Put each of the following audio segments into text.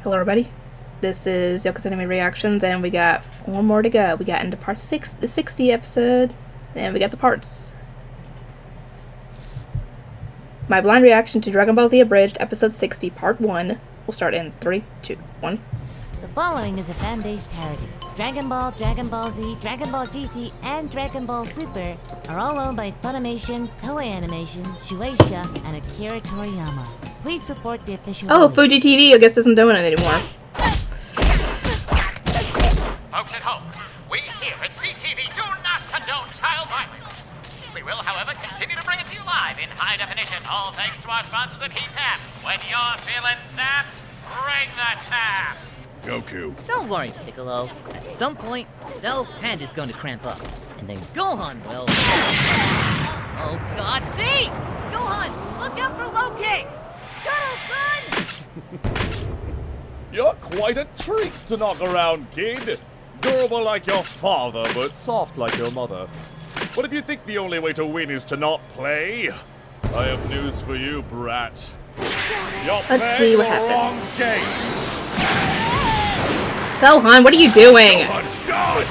Hello everybody, this is Yoko's Anime Reactions, and we got 4 more to go. We got into part 6, the 60 episode, and we got the parts. My blind reaction to Dragon Ball Z Abridged, episode 60, part 1. We'll start in 3, 2, 1. The following is a fan-based parody. Dragon Ball, Dragon Ball Z, Dragon Ball GT, and Dragon Ball Super are all owned by Funimation, Toei Animation, Shueisha, and Akira Toriyama. Please support the official Oh, release. Fuji TV, I guess isn't doing it anymore. Folks at home, we here at CTV do not condone child violence. We will, however, continue to bring it to you live in high definition, all thanks to our sponsors at Tap. When you're feeling sapped, bring the tap. Goku. Don't worry, Piccolo. At some point, Cell's hand is going to cramp up. And then Gohan will... Oh god, me! Gohan, look out for low kicks! Turtle, son! You're quite a treat to knock around, kid. Durable like your father, but soft like your mother. What if you think the only way to win is to not play? I have news for you, brat. You're Let's see what playing the wrong happens. game. Gohan, what are you doing? Gohan, dodge!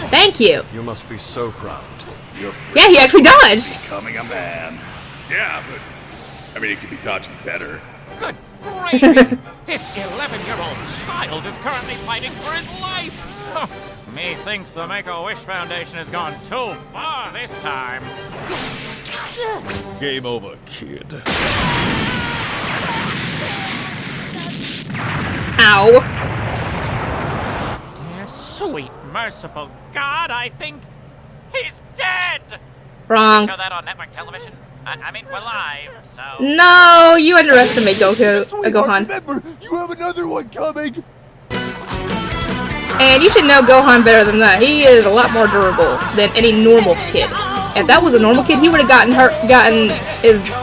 Thank you. You must be so proud. You're Yeah, he actually dodged. becoming a man. Yeah, but I mean, he could be dodging better. Good gravy! This 11-year-old child is currently fighting for his life. Huh. Methinks the Make-A-Wish Foundation has gone too far this time. Game over, kid. Ow. Dear sweet, merciful God, I think he's dead! Wrong. Show that on network television? I mean, we're live, so... No, you underestimate Goku, Gohan. Remember, you have another one coming. And you should know Gohan better than that. He is a lot more durable than any normal kid. If that was a normal kid, he would have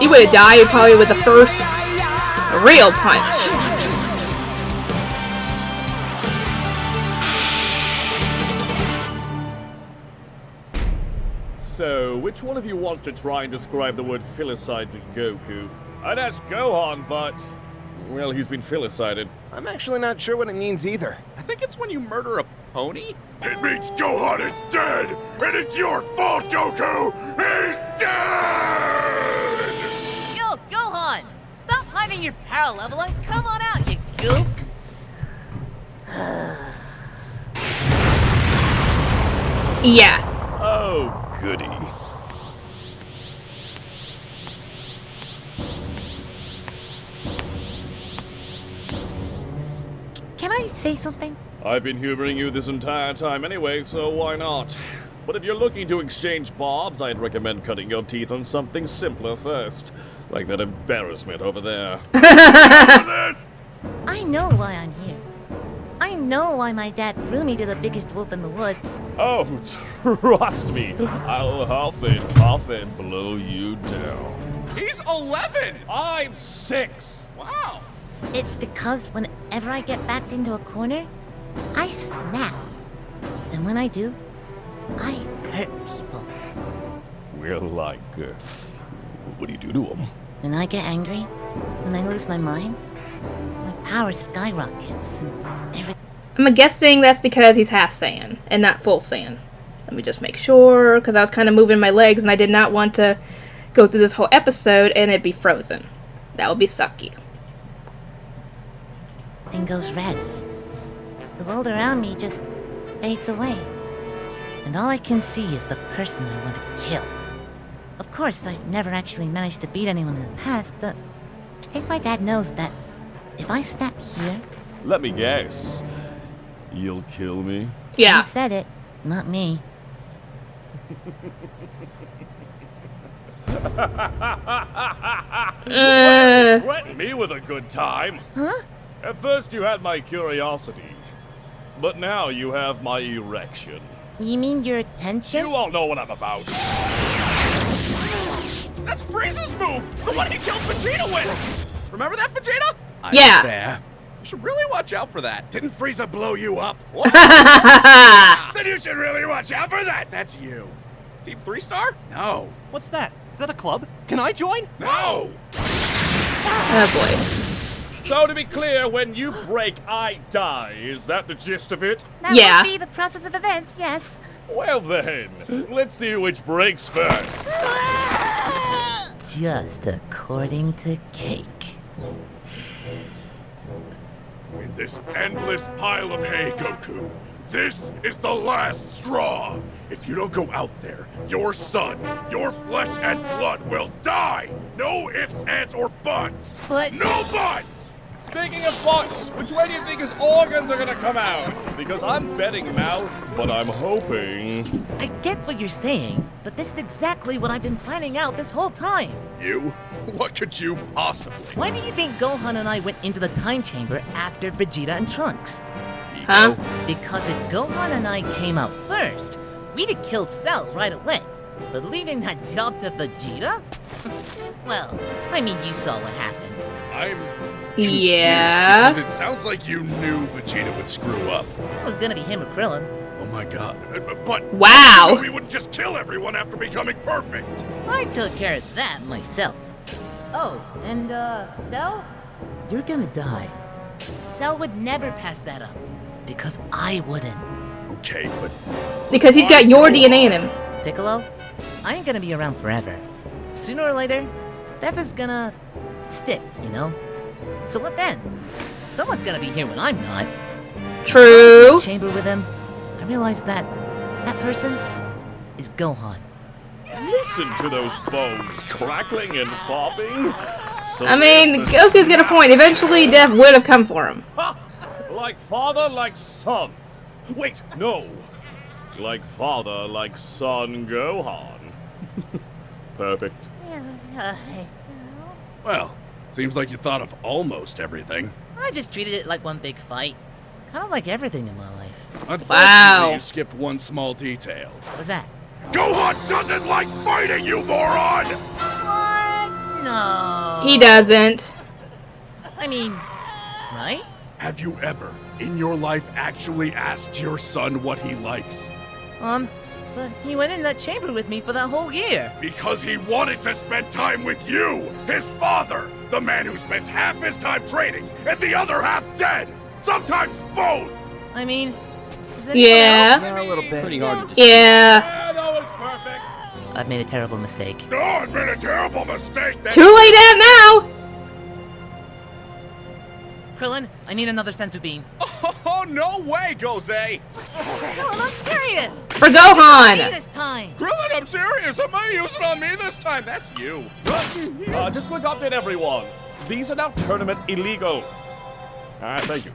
he would have died probably with the first real punch. So, which one of you wants to try and describe the word filicide to Goku? I'd ask Gohan, but... well, he's been filicided. I'm actually not sure what it means either. I think it's when you murder a pony. It means Gohan is dead! And it's your fault, Goku! He's dead! Yo, Gohan! Stop hiding your power level and come on out, you goof! Yeah. Oh, goody. Can I say something? I've been humoring you this entire time anyway, so why not? But if you're looking to exchange bobs, I'd recommend cutting your teeth on something simpler first. Like that embarrassment over there. I know why I'm here. I know why my dad threw me to the biggest wolf in the woods. Oh, trust me, I'll huff and blow you down. He's 11! I'm 6! Wow! It's because whenever I get backed into a corner, I snap. And when I do, I hurt people. Well, like, what do you do to him? When I get angry, when I lose my mind, my power skyrockets and everything. I'm guessing that's because he's half Saiyan and not full Saiyan. Let me just make sure, because I was kind of moving my legs and I did not want to go through this whole episode and it'd be frozen. That would be sucky. Thing goes red. The world around me just fades away. And all I can see is the person I want to kill. Of course, I've never actually managed to beat anyone in the past, but I think my dad knows that if I snap here... Let me guess. You'll kill me? Yeah. You said it, not me. Threaten me with a good time. Huh? At first you had my curiosity, but now you have my erection. You mean your attention? You all know what I'm about. That's Frieza's move! The one he killed Vegeta with! Remember that, Vegeta? Yeah. There. You should really watch out for that. Didn't Frieza blow you up? Then you should really watch out for that. That's you. Team 3-star? No. What's that? Is that a club? Can I join? No. Oh boy. So to be clear, when you break, I die. Is that the gist of it? That Yeah. would be the process of events, yes. Well then, let's see which breaks first. Just according to Cake. In this endless pile of hay, Goku, this is the last straw. If you don't go out there, your son, your flesh and blood will die. No ifs, ands, or buts. But- No buts! Speaking of butts, which way do you think his organs are gonna come out? Because I'm betting mouth, but I'm hoping. I get what you're saying, but this is exactly what I've been planning out this whole time. You? What could you possibly? Why do you think Gohan and I went into the time chamber after Vegeta and Trunks? Huh? Because if Gohan and I came out first, we'd have killed Cell right away. But leaving that job to Vegeta? Well, I mean, you saw what happened. I'm confused Yeah. because it sounds like you knew Vegeta would screw up. It was gonna be him or Krillin. Oh my god. But Wow. we wouldn't just kill everyone after becoming perfect. I took care of that myself. Oh, and Cell? You're gonna die. Cell would never pass that up. Because I wouldn't. Okay, but Because he's got your DNA in him. Piccolo, I ain't gonna be around forever. Sooner or later, that's just gonna stick, you know? So what then? Someone's gonna be here when I'm not. True. Chamber with him, I realized that that person is Gohan. Listen to those bones crackling and popping. So I mean, there's the Goku's got a point. Eventually, death would have come for him. Ha! Like father, like son. Wait, no. Like father, like son, Gohan. Perfect. well, seems like you thought of almost everything. I just treated it like one big fight. Kind of like everything in my life. Unfortunately, Wow. you skipped one small detail. What's that? Gohan doesn't like fighting, you moron! What? No. He doesn't. I mean, right? Have you ever, in your life, actually asked your son what he likes? But he went in that chamber with me for that whole year. Because he wanted to spend time with you, his father, the man who spends half his time training and the other half dead. Sometimes both. I mean, is anyone Yeah. else? Yeah, a little bit. Pretty hard to Yeah. Yeah, no, it's perfect. I've made a terrible mistake. No, I've made a terrible mistake. That Too late out now. Krillin, I need another sensu beam. Oh, no way, Goze! Krillin, I'm serious. For Me Gohan. this time. Krillin, I'm serious! I'm gonna use it on me this time! That's you! Just quick update, everyone. These are now tournament illegal. Thank you.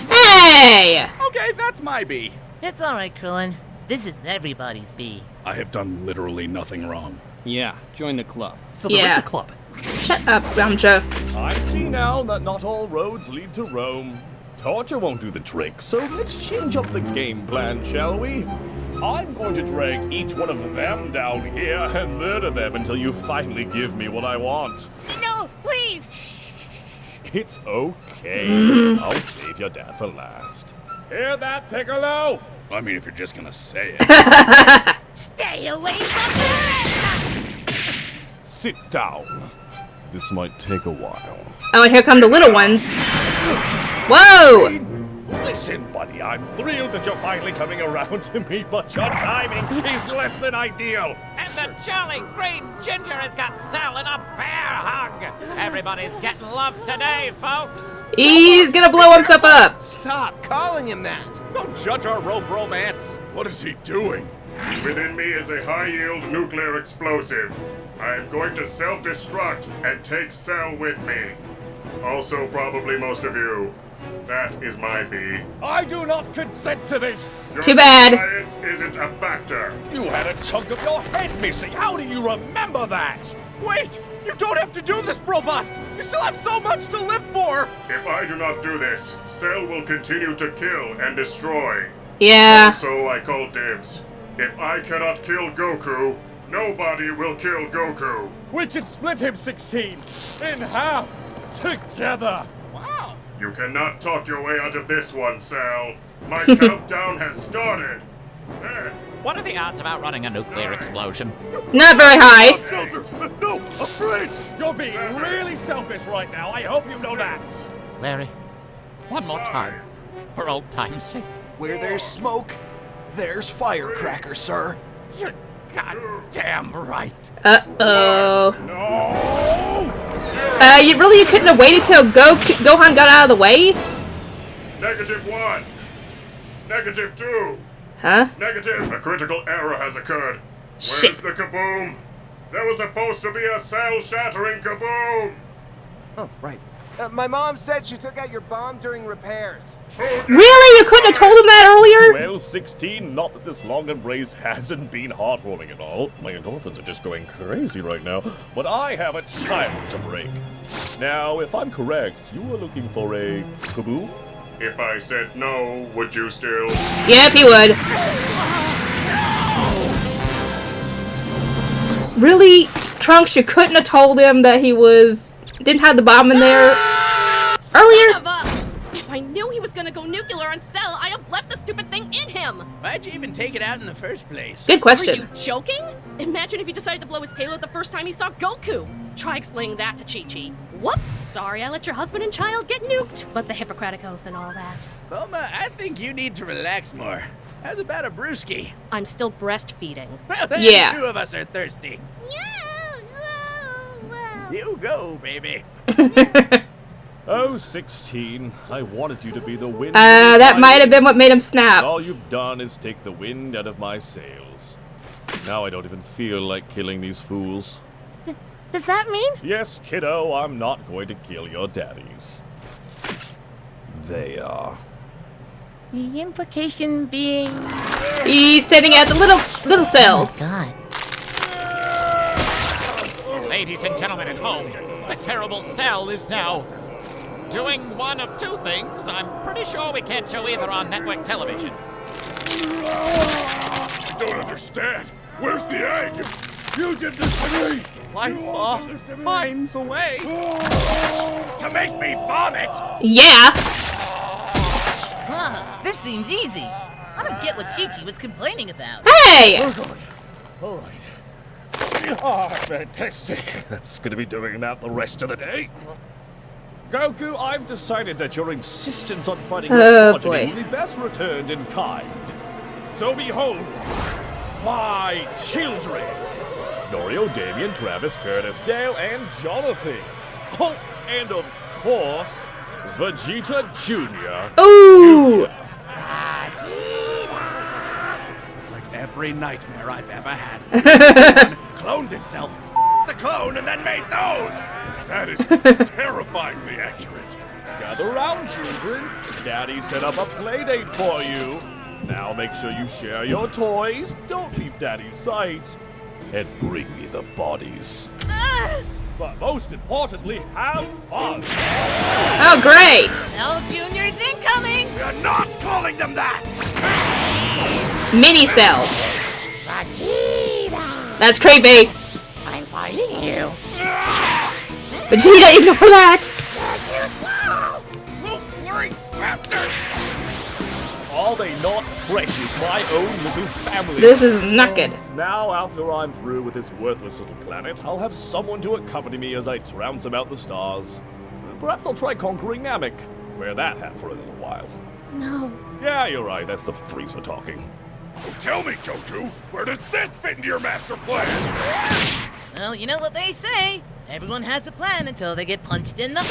Hey. Okay, that's my B. It's all right, Krillin. This is everybody's B. I have done literally nothing wrong. Yeah, join the club. So there is Yeah. a club. Shut up, Yamcha. I see now that not all roads lead to Rome. Torture won't do the trick, so let's change up the game plan, shall we? I'm going to drag each one of them down here and murder them until you finally give me what I want. No, please. It's okay. I'll save your dad for last. Hear that, Piccolo? I mean, if you're just gonna say it. Stay away from me. Sit down. This might take a while. Oh, and here come the little ones. Whoa. Listen, buddy, I'm thrilled that you're finally coming around to me, but your timing is less than ideal. And the jolly green ginger has got Cell in a bear hug. Everybody's getting love today, folks. He's gonna blow himself up. Stop calling him that! Don't judge our rope romance! What is he doing? Within me is a high-yield nuclear explosive. I am going to self-destruct and take Cell with me. Also, probably most of you. That is my B. I do not consent to this. Your Too bad. Science isn't a factor. You had a chunk of your head missing. How do you remember that? Wait! You don't have to do this, Brobot! You still have so much to live for! If I do not do this, Cell will continue to kill and destroy. Yeah. So I call dibs. If I cannot kill Goku, nobody will kill Goku. We can split him 16 in half together. Wow! You cannot talk your way out of this one, Cell. My countdown has started. 10. What are the odds of outrunning a nuclear explosion? Not very high. No, a bridge! You're being really selfish right now. I hope you know that. Larry, one more time, for old time's sake. Where there's smoke, there's firecracker, sir. You're goddamn right. Uh-oh. No! You couldn't have waited till Gohan got out of the way? -1. -2. Huh? Negative. A critical error has occurred. Shit. Where's the kaboom? There was supposed to be a cell-shattering kaboom. Oh, right. My mom said she took out your bomb during repairs. Really? You couldn't have told him that earlier? Well, 16, not that this long embrace hasn't been heartwarming at all. My endorphins are just going crazy right now. But I have a child to break. Now, if I'm correct, you were looking for a kaboom? If I said no, would you still? Yep, he would. Really? Trunks, you couldn't have told him that he didn't have the bomb in there earlier? Son of a- If I knew he was gonna go nuclear on Cell, I'd have left the stupid thing in him! Why'd you even take it out in the first place? Good Are you question. joking? Imagine if he decided to blow his payload the first time he saw Goku! Try explaining that to Chi-Chi. Whoops, sorry I let your husband and child get nuked, but the Hippocratic Oath and all that. Bulma, I think you need to relax more. How's about a brewski? I'm still breastfeeding. Well, then Yeah. 2 of us are thirsty. You go, baby. Oh, 16, I wanted you to be the wind. That might have been what made him And snap. all you've done is take the wind out of my sails. Now I don't even feel like killing these fools. Does that mean? Yes, kiddo, I'm not going to kill your daddies. They are. The implication being... He's sitting at the little cells. God. Ladies and gentlemen at home, the terrible Cell is now doing one of 2 things. I'm pretty sure we can't show either on network television. I don't understand. Where's the egg? You did this to me! Life finds a way. To make me vomit! Yeah. Huh, this seems easy. I don't get what Chi-Chi was complaining about. Hey! All right. Ah, fantastic. That's gonna be doing that the rest of the day. Goku, I've decided that your insistence on fighting your Oh, progeny boy. will be best returned in kind. So behold, my children. Norio, Damien, Travis, Curtis, Dale, and Jonathan. Oh, and of course, Vegeta Jr. Ooh. It's like every nightmare I've ever had. One cloned itself, the clone, and then made those! That is terrifyingly accurate. Gather round, children. Daddy set up a playdate for you. Now make sure you share your toys, don't leave Daddy's sight, and bring me the bodies. But most importantly, have fun. Oh, great. L Junior's incoming! You're not calling them that! Mini cells. That's creepy. I'm fighting you. Vegeta, ignore that. Little blurry bastard! Are they not precious, my own little family? This is not good. Now, after I'm through with this worthless little planet, I'll have someone to accompany me as I trounce about the stars. Perhaps I'll try conquering Namek. Wear that hat for a little while. No. Yeah, you're right, that's the Frieza talking. So tell me, Goku, where does this fit into your master plan? Well, you know what they say. Everyone has a plan until they get punched in the...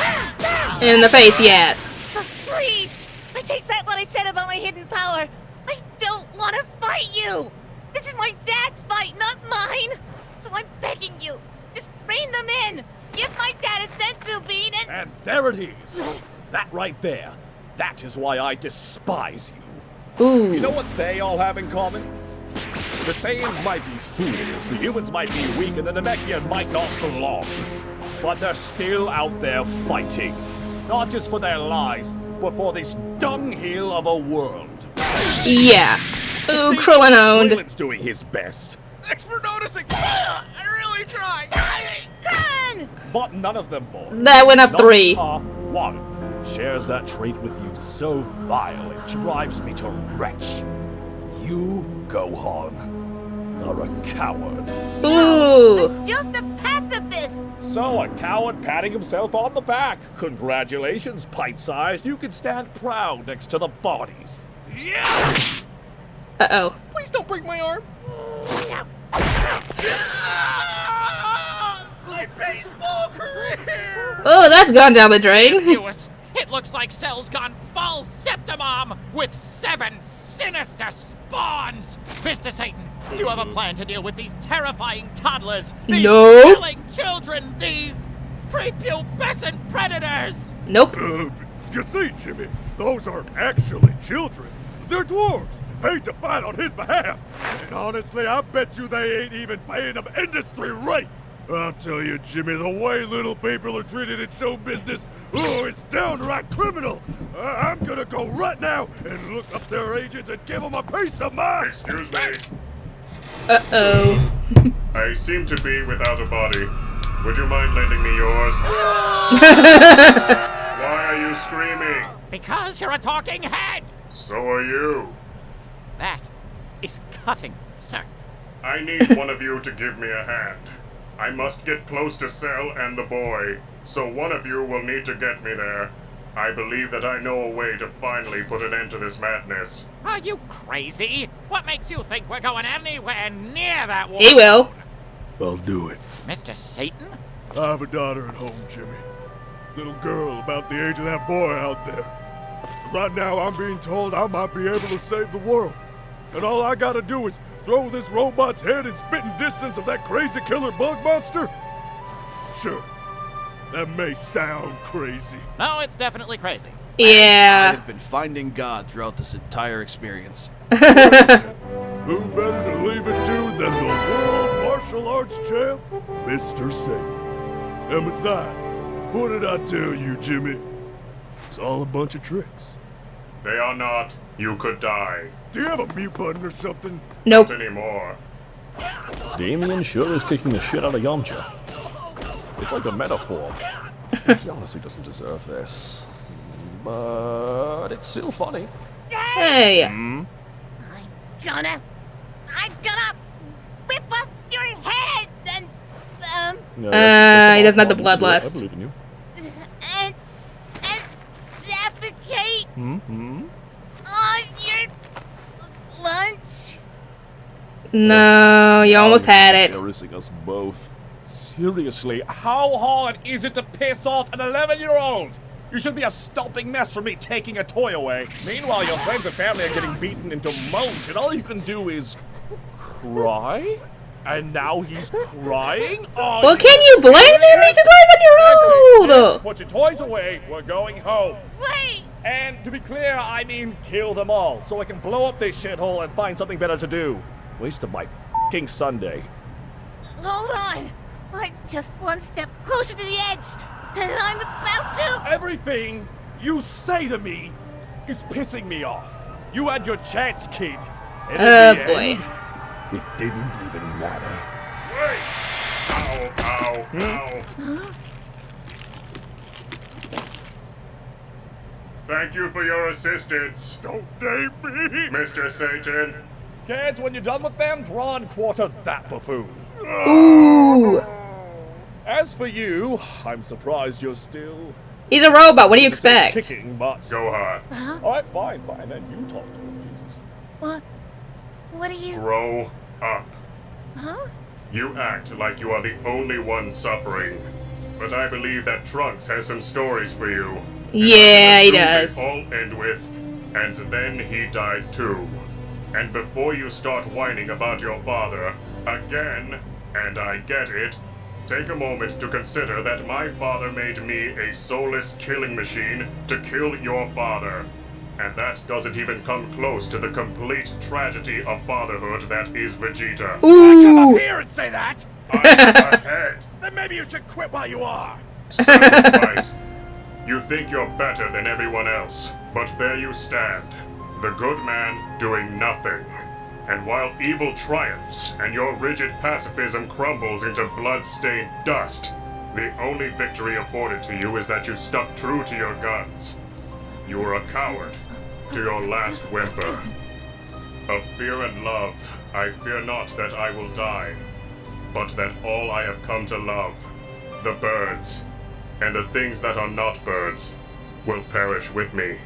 In the face, yes. Please! I take back what I said about my hidden power. I don't want to fight you. This is my dad's fight, not mine. So I'm begging you, just rein them in. Give my dad a senzu bean And there it is! That right there. That is why I despise you. Ooh. You know what they all have in common? The Saiyans might be fools, the humans might be weak, and the Namekian might not belong. But they're still out there fighting. Not just for their lives, but for this dunghill of a world. Yeah. Ooh, Krillin owned. Krillin's doing his best. Thanks for noticing! I really tried! Krillin! But none of them, boys. That went up Not 3. one shares that trait with you so vile it drives me to retch. You, Gohan. are a coward. Ooh. Just a pacifist! So, a coward patting himself on the back. Congratulations, pint-sized. You can stand proud next to the bodies. Uh-oh. Please don't break my arm. My baseball career! Oh, that's gone down the drain. Viewers, it looks like Cell's gone full septimom with 7 sinister spawns. Mr. Satan, do you have a plan to deal with these terrifying toddlers? These Nope. killing children? These prepubescent predators? Nope. You see, Jimmy, those aren't actually children. They're dwarves, paid to fight on his behalf. And honestly, I bet you they ain't even paying them industry rate. I'll tell you, Jimmy, the way little people are treated in show business, it's downright criminal. I'm gonna go right now and look up their agents and give them a piece of mind. Excuse me. Uh-oh. I seem to be without a body. Would you mind lending me yours? Why are you screaming? Because you're a talking head. So are you. That is cutting, sir. I need one of you to give me a hand. I must get close to Cell and the boy, so one of you will need to get me there. I believe that I know a way to finally put an end to this madness. Are you crazy? What makes you think we're going anywhere near that war? He will. I'll do it. Mr. Satan? I have a daughter at home, Jimmy. Little girl about the age of that boy out there. Right now, I'm being told I might be able to save the world. And all I gotta do is throw this robot's head in spitting distance of that crazy killer bug monster? Sure, that may sound crazy. No, it's definitely crazy. Yeah. I've been finding God throughout this entire experience. Who better to leave it to than the world martial arts champ, Mr. Satan? And besides, what did I tell you, Jimmy? It's all a bunch of tricks. They are not. You could die. Do you have a mute button or something? Nope. Not anymore. Damien sure is kicking the shit out of Yamcha. It's like a metaphor. He honestly doesn't deserve this. But it's still funny. Hey. I'm gonna whip up your head and, No, that's he doesn't have the fine. You can do it. bloodlust. I believe in you. and defecate Mm-hmm. on your lunch. No, you almost had it. Embarrassing us both. Seriously, how hard is it to piss off an 11-year-old? You should be a stomping mess for me taking a toy away. Meanwhile, your friends and family are getting beaten into mulch, and all you can do is cry? And now he's crying? Oh, Well, can you blame him? He's a 11-year-old. Put your toys away. We're going home. Wait! And to be clear, I mean kill them all, so I can blow up this shithole and find something better to do. Waste of my f***ing Sunday. Hold on! I'm just one step closer to the edge, and I'm about to... Everything you say to me is pissing me off. You had your chance, kid. And in the boy. end, it didn't even matter. Wait! Ow, ow, ow. Thank you for your assistance, Don't name me! Mr. Satan. Kids, when you're done with them, draw and quarter that buffoon. Ooh. As for you, I'm surprised you're still He's a robot. What do you expect? kicking butt. Go hard. Alright, fine, then you talk to him, Jesus. What are you... Grow up. Huh? You act like you are the only one suffering. But I believe that Trunks has some stories for you. Yeah, he Assume does. They all end with, and then he died too. And before you start whining about your father, again, and I get it, take a moment to consider that my father made me a soulless killing machine to kill your father. And that doesn't even come close to the complete tragedy of fatherhood that is Vegeta. Come Ooh. up here and say that! I'm ahead. Then maybe you should quit while you are! Son is right. You think you're better than everyone else, but there you stand, the good man doing nothing. And while evil triumphs and your rigid pacifism crumbles into blood-stained dust, the only victory afforded to you is that you stuck true to your guns. You were a coward to your last whimper. Of fear and love, I fear not that I will die, but that all I have come to love, the birds, and the things that are not birds, will perish with me.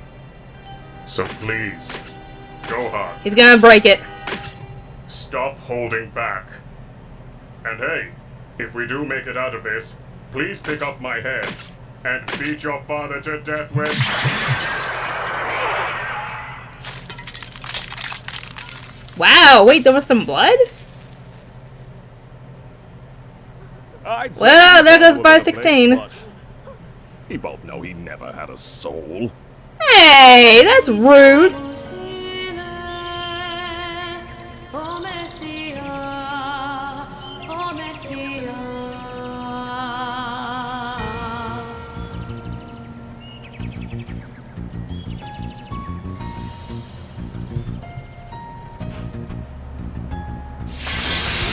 So please, Gohan, He's gonna break it. stop holding back. And hey, if we do make it out of this, please pick up my head and beat your father to death with... Wow, wait, there was some blood? I'd say Well, he's there goes all by over the place, 16. but we both know he never had a soul. Hey, that's rude.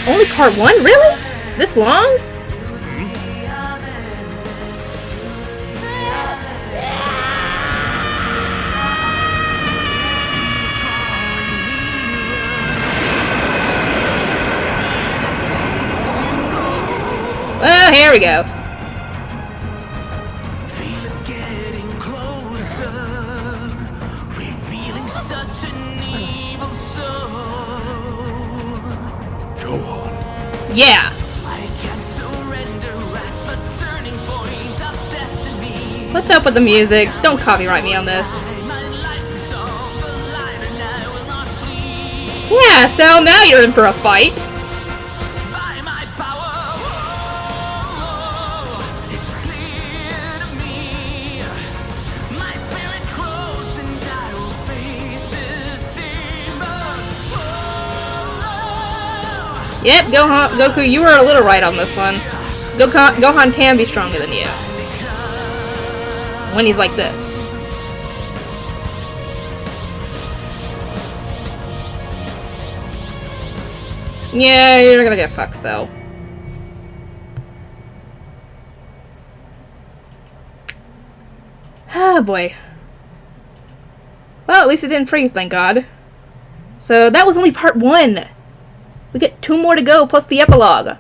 Only part 1? Really? Is this long? Well, here we go. Feel it getting closer, revealing such an evil soul. Gohan. Yeah. I can't surrender at the turning point of destiny. What's up with the music? Don't copyright me on this. My life is on the line and I will not flee. Yeah, so now you're in for a fight. By my power, it's clear to me. My spirit grows and I will face this demon. Yep, Goku, you were a little right on this one. Gohan can be stronger than you. When he's like this. Yeah, you're gonna get fucked, so. Oh boy. Well, at least it didn't freeze, thank God. So that was only part 1. We get 2 more to go, plus the epilogue.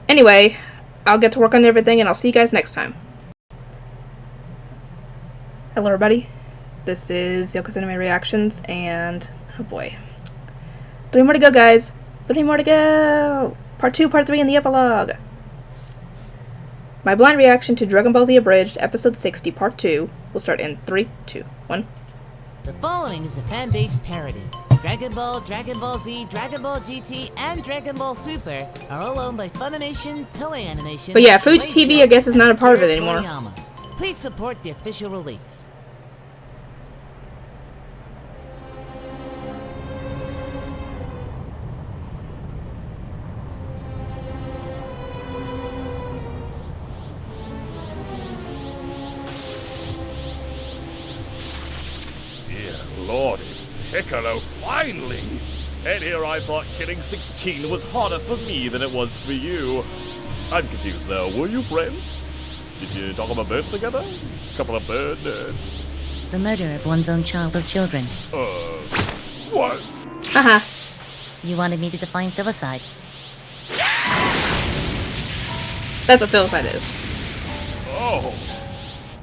Anyway, I'll get to work on everything, and I'll see you guys next time. Hello, everybody. This is Yoko's Anime Reactions, and oh boy. 3 more to go, guys. 3 more to go. Part 2, Part 3, and the epilogue. My blind reaction to Dragon Ball Z Abridged, Episode 60, Part 2, will start in 3, 2, 1. The following is a fan-based parody. Dragon Ball, Dragon Ball Z, Dragon Ball GT, and Dragon Ball Super are all owned by Funimation, Toei Animation. But yeah, Fuji TV, I guess, is not a part of it anymore. Toriyama. Please support the official release. Dear Lord, Piccolo, finally! And here I thought killing 16 was harder for me than it was for you. I'm confused though, were you friends? Did you talk about birds together? Couple of bird nerds. The murder of one's own child or children. What? Haha. You wanted me to define filicide. That's what filicide is. Oh.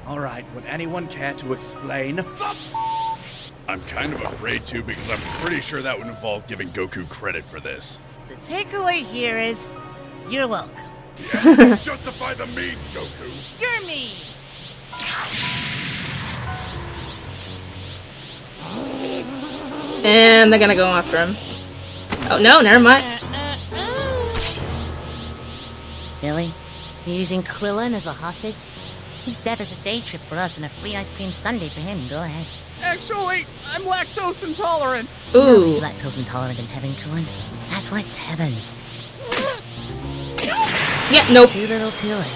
Alright, would anyone care to explain? I'm kind of afraid to because I'm pretty sure that would involve giving Goku credit for this. The takeaway here is, you're welcome. Yeah, justify the means, Goku. You're mean! And they're gonna go after him. Oh no, never mind. Really? You're using Krillin as a hostage? His death is a day trip for us and a free ice cream sundae for him. Go ahead. Actually, I'm lactose intolerant. Nobody's Ooh. lactose intolerant in heaven, Krillin. That's why it's heaven. Yeah, nope. Too little, too late.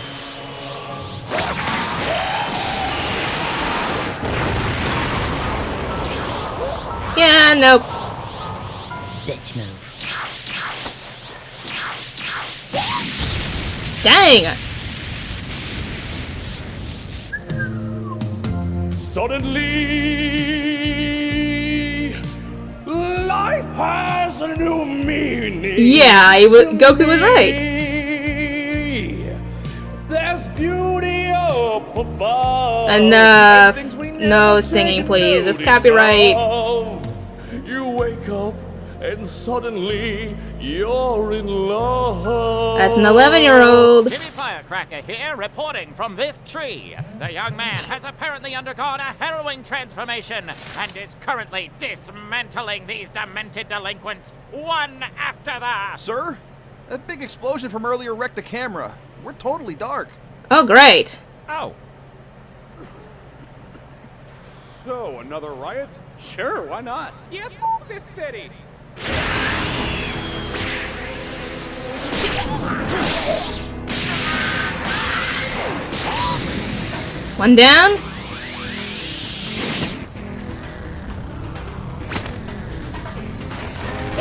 Yeah, nope. Bitch move. Dang. Suddenly, has a new meaning. Yeah, Goku was right. There's beauty up above. Enough. and things we No never singing, take please. It's notice copyright. of. You wake up and suddenly you're in love. That's an 11-year-old. Jimmy Firecracker here, reporting from this tree. The young man has apparently undergone a harrowing transformation and is currently dismantling these demented delinquents one after the... Sir? That big explosion from earlier wrecked the camera. We're totally dark. Oh, great. Oh. So, another riot? Sure, why not? Yeah, this city. One down.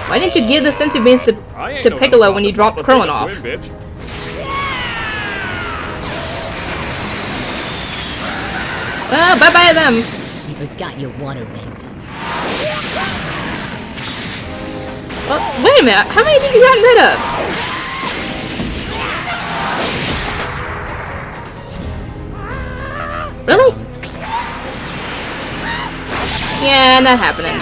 Why didn't you give the sensu beans to Piccolo when you dropped Krillin off? Well, bye-bye them. You forgot your water wings. Well, wait a minute. How many have you gotten rid of? Really? Yeah, not happening.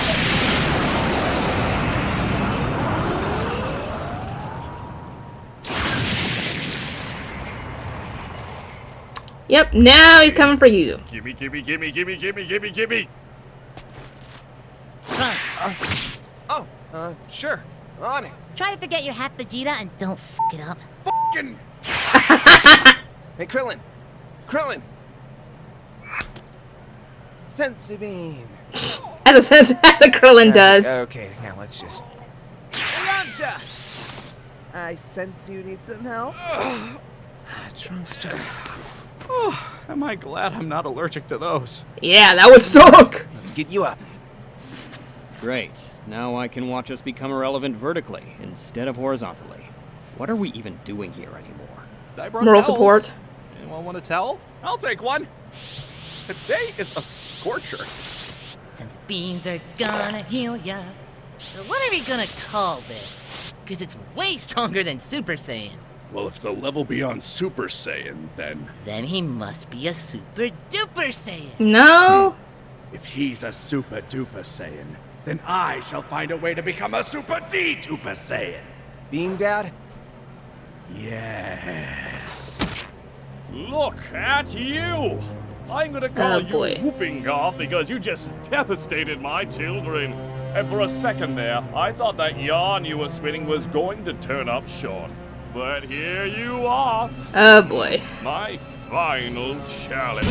Yep, now he's coming for you. Gimme, gimme, gimme, gimme, gimme, gimme, gimme. Trunks, Sure. On it. Try to forget your hat, Vegeta, and don't f it up. Fucking. Hey, Krillin. Krillin. Sensu bean. As a sense, as a Krillin does. Okay, now let's just... Yamcha! I sense you need some help. Trunks just... Oh, am I glad I'm not allergic to those? Yeah, that would suck. Let's get you up. Great. Now I can watch us become irrelevant vertically instead of horizontally. What are we even doing here anymore? I brought Moral towels. support. Anyone want a towel? I'll take one. Today is a scorcher. Since beans are gonna heal ya. so what are we gonna call this? Cause it's way stronger than Super Saiyan. Well, if it's a level beyond Super Saiyan, then Then he must be a Super Duper Saiyan. No. if he's a Super Duper Saiyan, then I shall find a way to become a Super D-Duper Saiyan. Beam Dad? Yes. Look at you! I'm gonna call Oh, you boy. whooping cough because you just devastated my children. And for a second there, I thought that yarn you were spinning was going to turn up short. But here you are, Oh boy. my final challenge.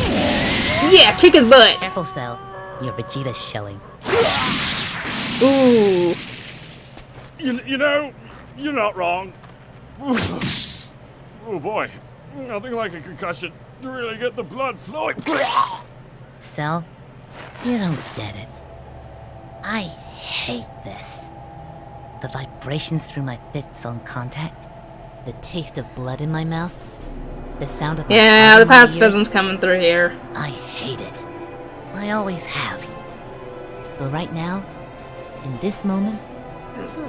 Yeah, kick his butt. Careful, Cell. Your Vegeta's showing. Ooh. You know, you're not wrong. Oh boy, nothing like a concussion to really get the blood flowing. Cell, you don't get it. I hate this. The vibrations through my fists on contact. The taste of blood in my mouth. The sound of my Yeah, heart the in my pacifism's ears. coming through here. I hate it. I always have. But right now, in this moment,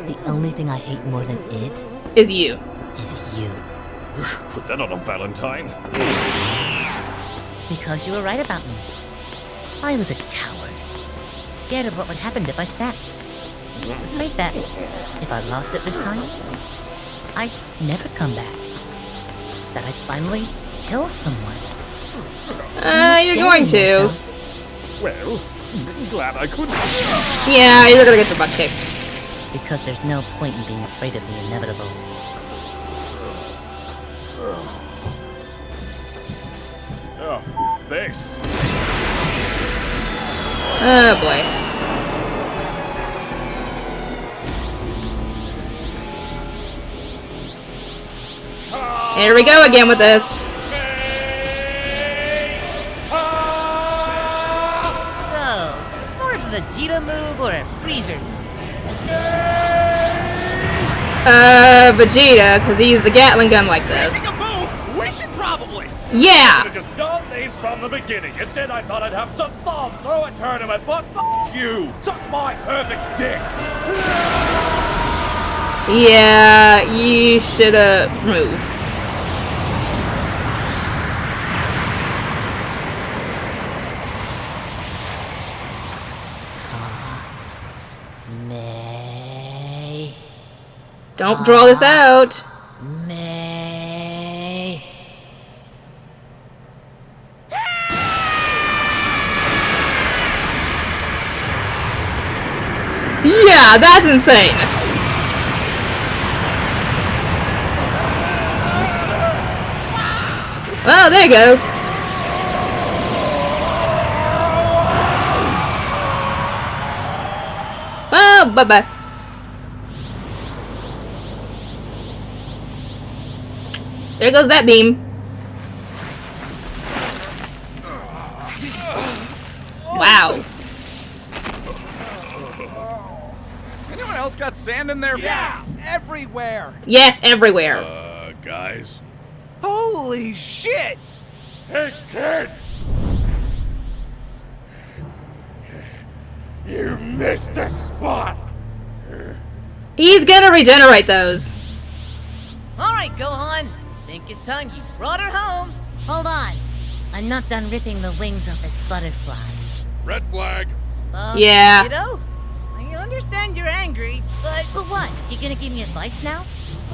the only thing I hate more than it Is you. is you. Put that on a Valentine. Because you were right about me. I was a coward. Scared of what would happen if I snapped. Afraid that if I lost it this time, I'd never come back. That I'd finally kill someone. You're going to. Well, glad I couldn't. Yeah, you're gonna get your butt kicked. Because there's no point in being afraid of the inevitable. Oh, this. Oh boy. Here we go again with this. So, is this more of a Vegeta move or a Freezer move? Vegeta, because he used the Gatling gun like this. Make a move! We should probably! Yeah! Could've just done ace from the beginning. Instead, I thought I'd have some fun, throw a tournament, but f*** you! Suck my perfect dick! Yeah, you shoulda move. May. Don't draw this out. May. Yeah, that's insane. Oh, there you go. Oh, bye-bye. There goes that beam. Wow. Anyone else got sand in their Yes! Everywhere! Yes, everywhere. Guys? Holy shit! Hey, kid! You missed a spot! He's gonna regenerate those. Alright, Gohan. Think it's time you brought her home. Hold on. I'm not done ripping the wings off this butterfly. Red flag. Yeah. Kiddo, I understand you're angry, but what? You gonna give me advice now?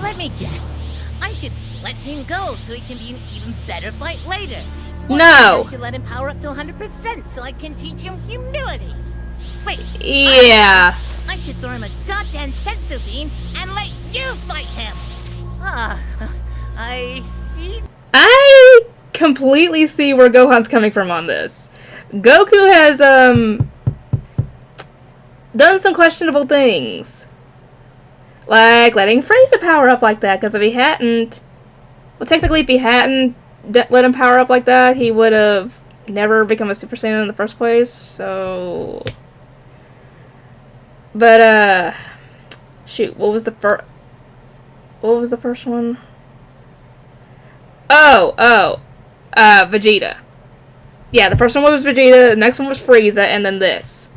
Let me guess. I should let him go so he can be an even better fight later. No. I should let him power up to 100% so I can teach him humility. Wait. Yeah. I should throw him a goddamn sensu bean and let you fight him. I see. I completely see where Gohan's coming from on this. Goku has, done some questionable things. Like letting Frieza power up like that, because if he hadn't... Well, technically, if he hadn't let him power up like that, he would have never become a Super Saiyan in the first place, so... But, shoot, what was the first one? Vegeta. Yeah, the first one was Vegeta, the next one was Frieza, and then this.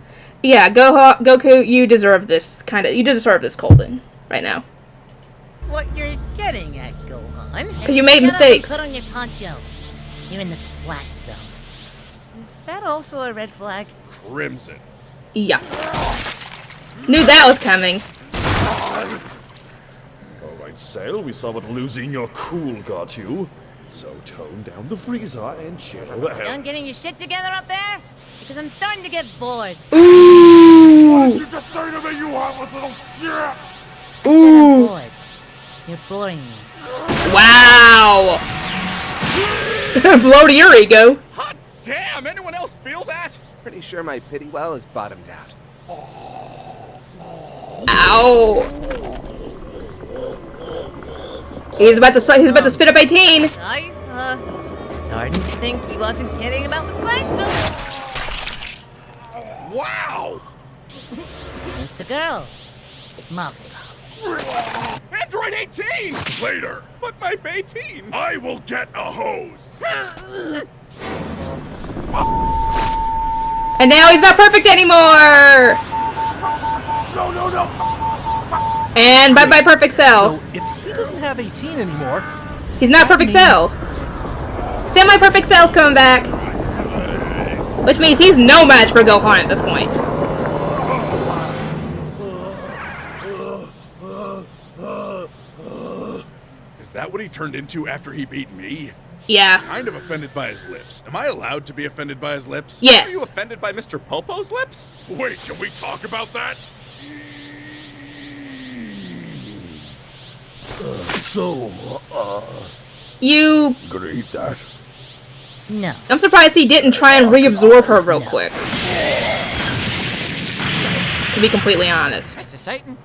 Yeah, Goku, you deserve this you deserve this scolding right now. What you're getting at, Gohan. Because you made mistakes. Put on your poncho. You're in the splash zone. Is that also a red flag? Crimson. Yeah. Knew that was coming. Alright, Cell, we saw what losing your cool got you. So tone down the Frieza and chill the hell. Done getting your shit together up there? Because I'm starting to get bored. What did you just say to me, you heartless little shit? I'm bored. You're boring me. Wow. Blow to your ego. Hot damn! Anyone else feel that? Pretty sure my pity well is bottomed out. Ow. He's about to spit up 18. Nice, starting to think he wasn't kidding about the spice zone. Wow! It's a girl. Mazel tov. Android 18! Later. But my 18! I will get a hose. And now he's not perfect anymore. No. And bye-bye Perfect Cell. So if he doesn't have 18 anymore, He's not Perfect Cell. Semi-Perfect Cell's coming back. Which means he's no match for Gohan at this point. Is that what he turned into after he beat me? Yeah. Kind of offended by his lips. Am I allowed to be offended by his lips? Yes. Are you offended by Mr. Popo's lips? Wait, can we talk about that? You... Gonna eat that. No. I'm surprised he didn't try and reabsorb her real quick. To be completely honest. Mr. Satan,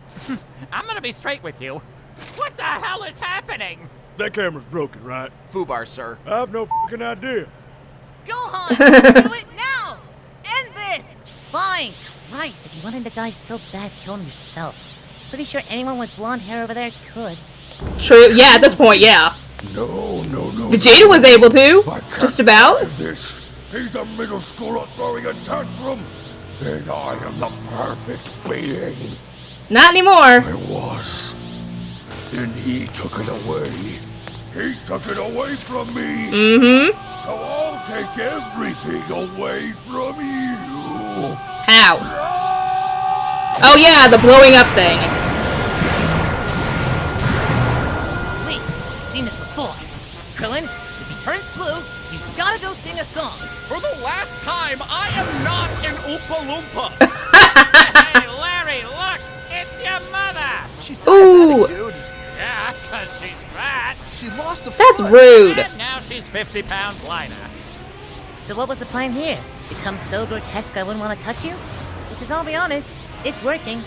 I'm gonna be straight with you. What the hell is happening? That camera's broken, right? Fubar, sir. I have no fucking idea. Gohan, do it now! End this! Fine. Christ, if you wanted to die so bad, kill him yourself. Pretty sure anyone with blonde hair over there could. True. Yeah, at this point, yeah. No. Vegeta was able to. I can't Just about. have this. He's a middle schooler throwing a tantrum, and I am the perfect being. Not anymore. I was. Then he took it away. He took it away from me. Mm-hmm. So I'll take everything away from you. How? Oh yeah, the blowing up thing. Wait, I've seen this before. Krillin, if he turns blue, you gotta go sing a song. For the last time, I am not an Oompa Loompa. Hey, Larry, look! It's your mother! She's Ooh. diabetic, dude. Yeah, 'cause she's fat. She lost a That's foot. rude. And now she's 50 pounds lighter. So what was the plan here? Become so grotesque I wouldn't want to touch you? Because I'll be honest, it's working.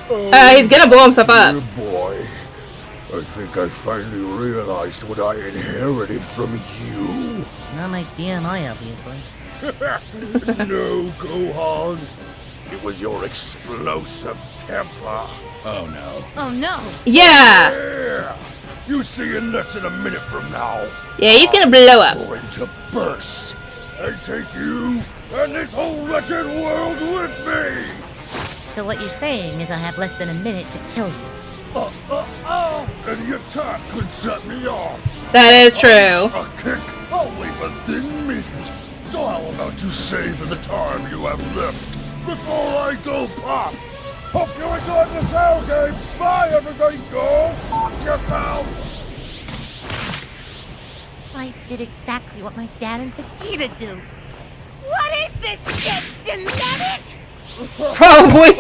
He's gonna blow himself up. Dear boy, I think I finally realized what I inherited from you. Not my BMI, obviously. No, Gohan. It was your explosive temper. Oh no. Oh no! Yeah. Yeah. You see in less than a minute from now. Yeah, he's gonna blow up. I'm going to burst and take you and this whole wretched world with me. So what you're saying is I have less than a minute to kill you. Any attack could set me off. That is true. A kick only for thin meat. So how about you save the time you have left before I go pop? Hope you enjoyed the Cell games. Bye, everybody. Go fuck yourself. I did exactly what my dad and Vegeta do. What is this shit? Genetic? Probably.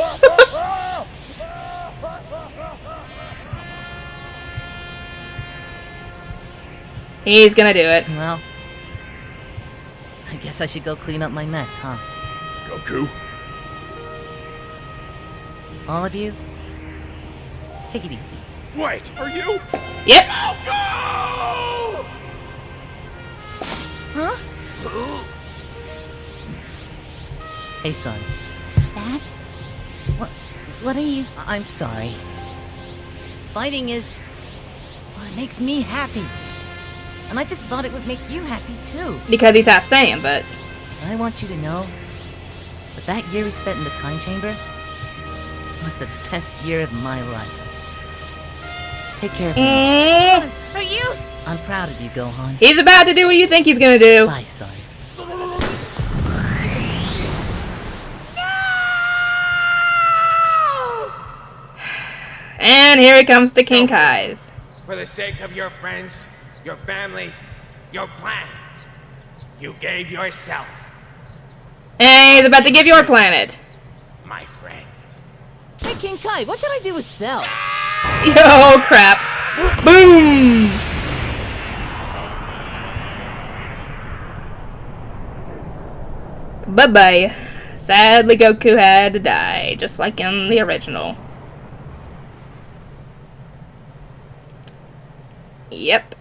He's gonna do it. Well, I guess I should go clean up my mess, huh? Goku. All of you, take it easy. Wait, are you? Yep. Goku! Huh? Hey, son. Dad? What are you... I'm sorry. Fighting is... well, it makes me happy. And I just thought it would make you happy, too. Because he's half Saiyan, but... I want you to know that year we spent in the time chamber was the best year of my life. Take care of me. Are you? I'm proud of you, Gohan. He's about to do what you think he's gonna do. Bye, son. And here he comes to King Kai's. For the sake of your friends, your family, your planet, you gave yourself, And he's about to give your planet. my friend. Hey, King Kai, what should I do with Cell? Yo, crap. Boom! Bye-bye. Sadly, Goku had to die, just like in the original. Yep.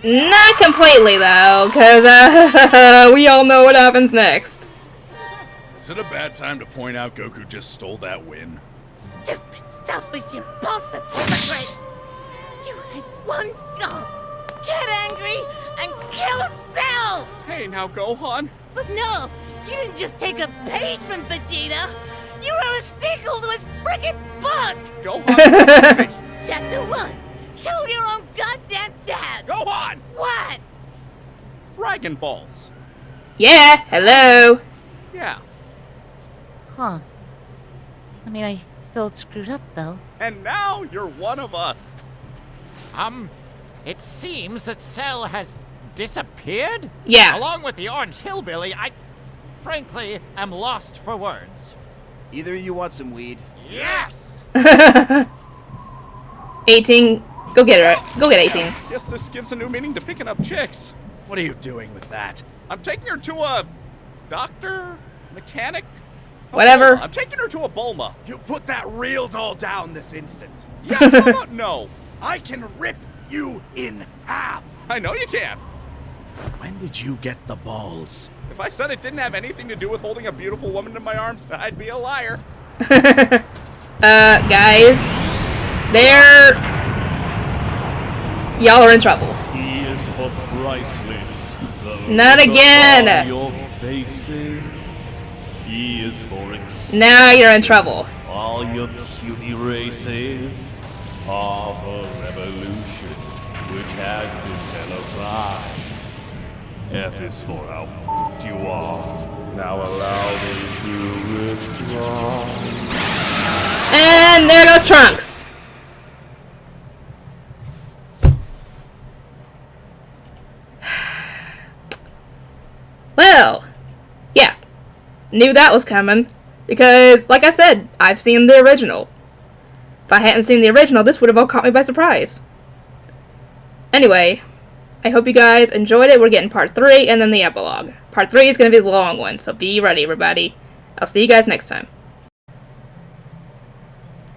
Not completely, though, because we all know what happens next. Is it a bad time to point out Goku just stole that win? Stupid, selfish, impulsive hypocrite! You had one job! Get angry and kill Cell! Hey, now Gohan. But no, you didn't just take a page from Vegeta! You wrote a sequel to his frickin' book! Gohan, listen to me. Chapter 1, kill your own goddamn dad! Gohan! What? Dragon Balls. Yeah, hello. Yeah. Huh. I mean, I still screwed up, though. And now you're one of us. It seems that Cell has disappeared? Yeah. Along with the Orange Hillbilly, I frankly am lost for words. Either you want some weed. Yes! 18. Go get it. Go get 18. Guess this gives a new meaning to picking up chicks. What are you doing with that? I'm taking her to a doctor, mechanic. a Whatever. Bulma. I'm taking her to a Bulma. You put that real doll down this instant. Yeah, how about no? I can rip you in half. I know you can. When did you get the balls? If I said it didn't have anything to do with holding a beautiful woman in my arms, I'd be a liar. Guys. Y'all are in trouble. He is for priceless. Not again! Your faces. He is for Now you're in trouble. all your puny races are for revolution, which has been televised. F is for how you are. Now allow me to reply. And there goes Trunks. Well, yeah. Knew that was coming. Because, like I said, I've seen the original. If I hadn't seen the original, this would have all caught me by surprise. Anyway, I hope you guys enjoyed it. We're getting part 3 and then the epilogue. Part 3 is going to be the long one, so be ready, everybody. I'll see you guys next time.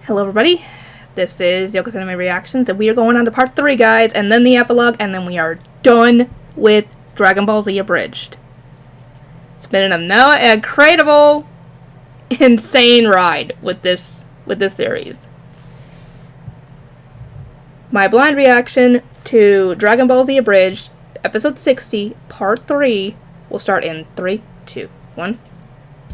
Hello, everybody. This is Yoko's Anime Reactions, and we are going on to part 3, guys, and then the epilogue, and then we are done with Dragon Ball Z Abridged. It's been an incredible, insane ride with this series. My blind reaction to Dragon Ball Z Abridged, episode 60, part 3, will start in 3, 2, 1.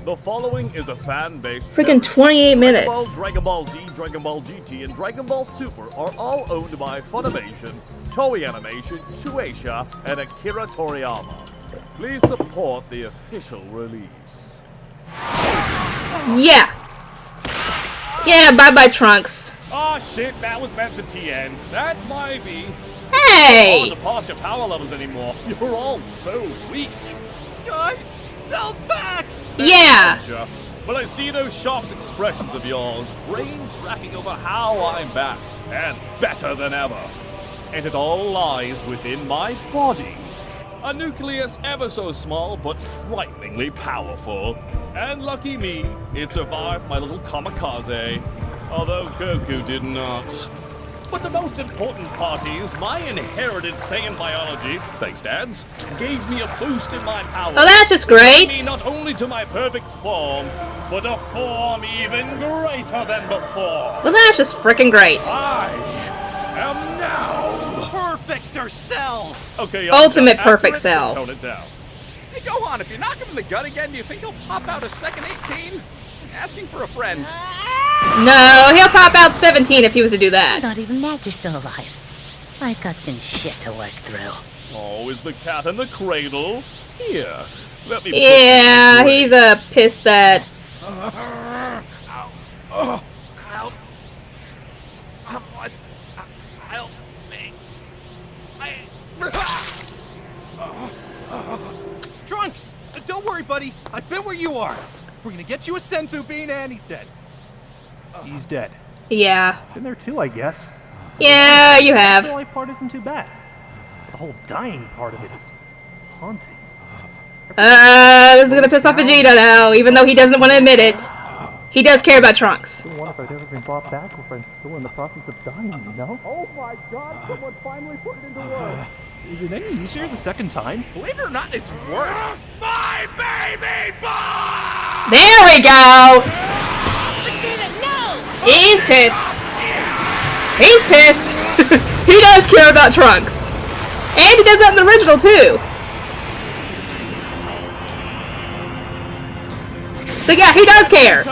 The following is a fan-based... Freaking 28 minutes. Dragon Ball Z, Dragon Ball GT, and Dragon Ball Super are all owned by Funimation, Toei Animation, Shueisha, and Akira Toriyama. Please support the official release. Yeah. Yeah, bye-bye, Trunks. Ah, shit, that was meant for TN. That's my B. Hey! It's hard to pass your power levels anymore. You're all so weak. Guys, Cell's back! Yeah! When I see those shocked expressions of yours, brains racking over how I'm back, and better than ever. And it all lies within my body. A nucleus ever so small, but frighteningly powerful. And lucky me, it survived my little kamikaze. Although Goku did not. But the most important part is my inherited Saiyan biology, thanks dads, gave me a boost in my power. Oh, that's just great. Me not only to my perfect form, but a form even greater than before. Well, that's just freaking great. I am now Perfecter Cell! okay. Ultimate perfect cell. Tone it down. Hey, go on, if you knock him in the gut again, do you think he'll pop out a second 18? Asking for a friend. No, he'll pop out 17 if he was to do I'm that. not even mad you're still alive. I've got some shit to work through. Oh, is the cat in the cradle? Here, let me. Yeah, he's pissed that. Help. Someone. Help me. Trunks! Don't worry, buddy. I've been where you are. We're gonna get you a senzu bean and he's dead. He's dead. Yeah. Been there too, I guess. Yeah, you have. The only part isn't too bad. The whole dying part of it is haunting. This is gonna piss off Vegeta now, even though he doesn't want to admit it. He does care about Trunks. I wonder if I've ever been brought back or if I'm still in the process of dying, you know? Oh my god, someone finally put it into words. Is it any easier the second time? Believe it or not, it's worse. My baby boy! There we go! Vegeta, no! He's pissed. He's pissed. He does care about Trunks. And he does that in the original, too. So yeah, he does care.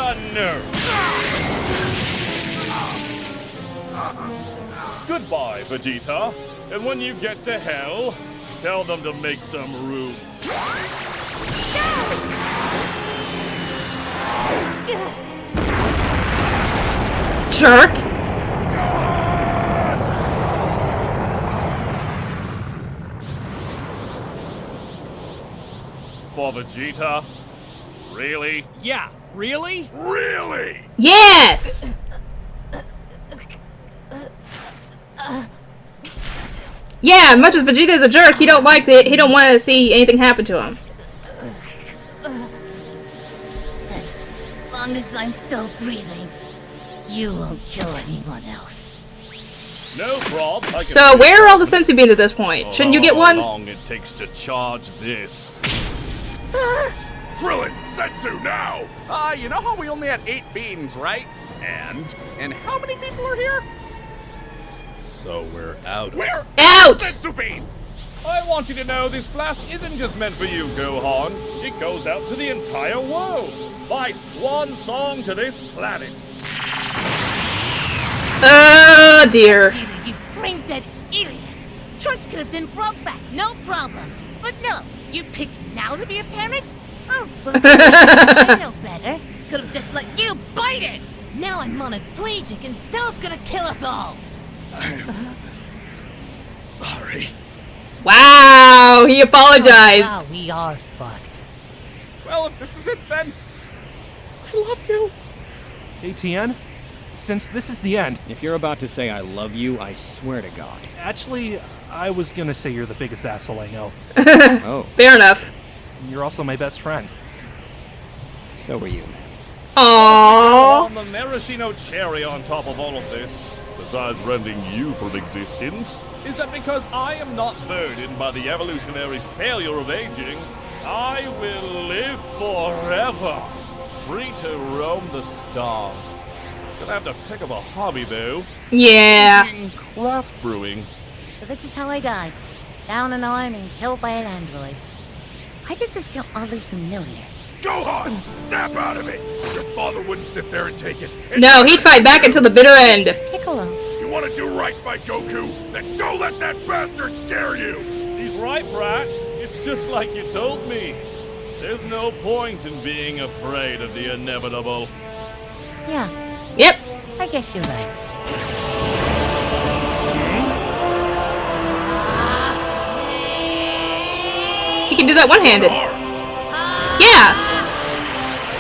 Goodbye, Vegeta. And when you get to hell, tell them to make some room. Jerk. For Vegeta? Really? Yeah, really? Really? Yes. Yeah, much as Vegeta's a jerk, he don't like it. He don't want to see anything happen to him. As long as I'm still breathing, you won't kill anyone else. No prob. I can So where are all the sensu beans at this point? Shouldn't you get one? How long it takes to charge this? Krillin, Sensu now! You know how we only had 8 beans, right? And how many people are here? So we're out. We're Out! Senzu beans! I want you to know this blast isn't just meant for you, Gohan. It goes out to the entire world. My swan song to this planet. Oh dear. Vegeta, you brain-dead idiot! Trunks could have been brought back, no problem. But no, you picked now to be a parent? Oh, well, I know better. Could have just let you bite it! Now I'm monoplegic and Cell's gonna kill us all! Sorry. Wow, he apologized. Wow, we are fucked. Well, if this is it, then I love you. Hey, Tien, since this is the end, If you're about to say I love you, I swear to God. actually, I was gonna say you're the biggest asshole I know. Oh, Fair enough. And you're also my best friend. so were you, man. Aww. On the maraschino cherry on top of all of this, besides rending you from existence, is that because I am not burdened by the evolutionary failure of aging, I will live forever, free to roam the stars. Gonna have to pick up a hobby though. Yeah. Making craft brewing. So this is how I die. Down an arm and killed by an android. Why does this feel oddly familiar? Gohan! Snap out of it! Your father wouldn't sit there and take it. No, he'd fight back until the bitter end. Piccolo. You want to do right by Goku? Then don't let that bastard scare you! He's right, Brat. It's just like you told me. There's no point in being afraid of the inevitable. Yeah, Yep. I guess you're right. He can do that one-handed. Yeah.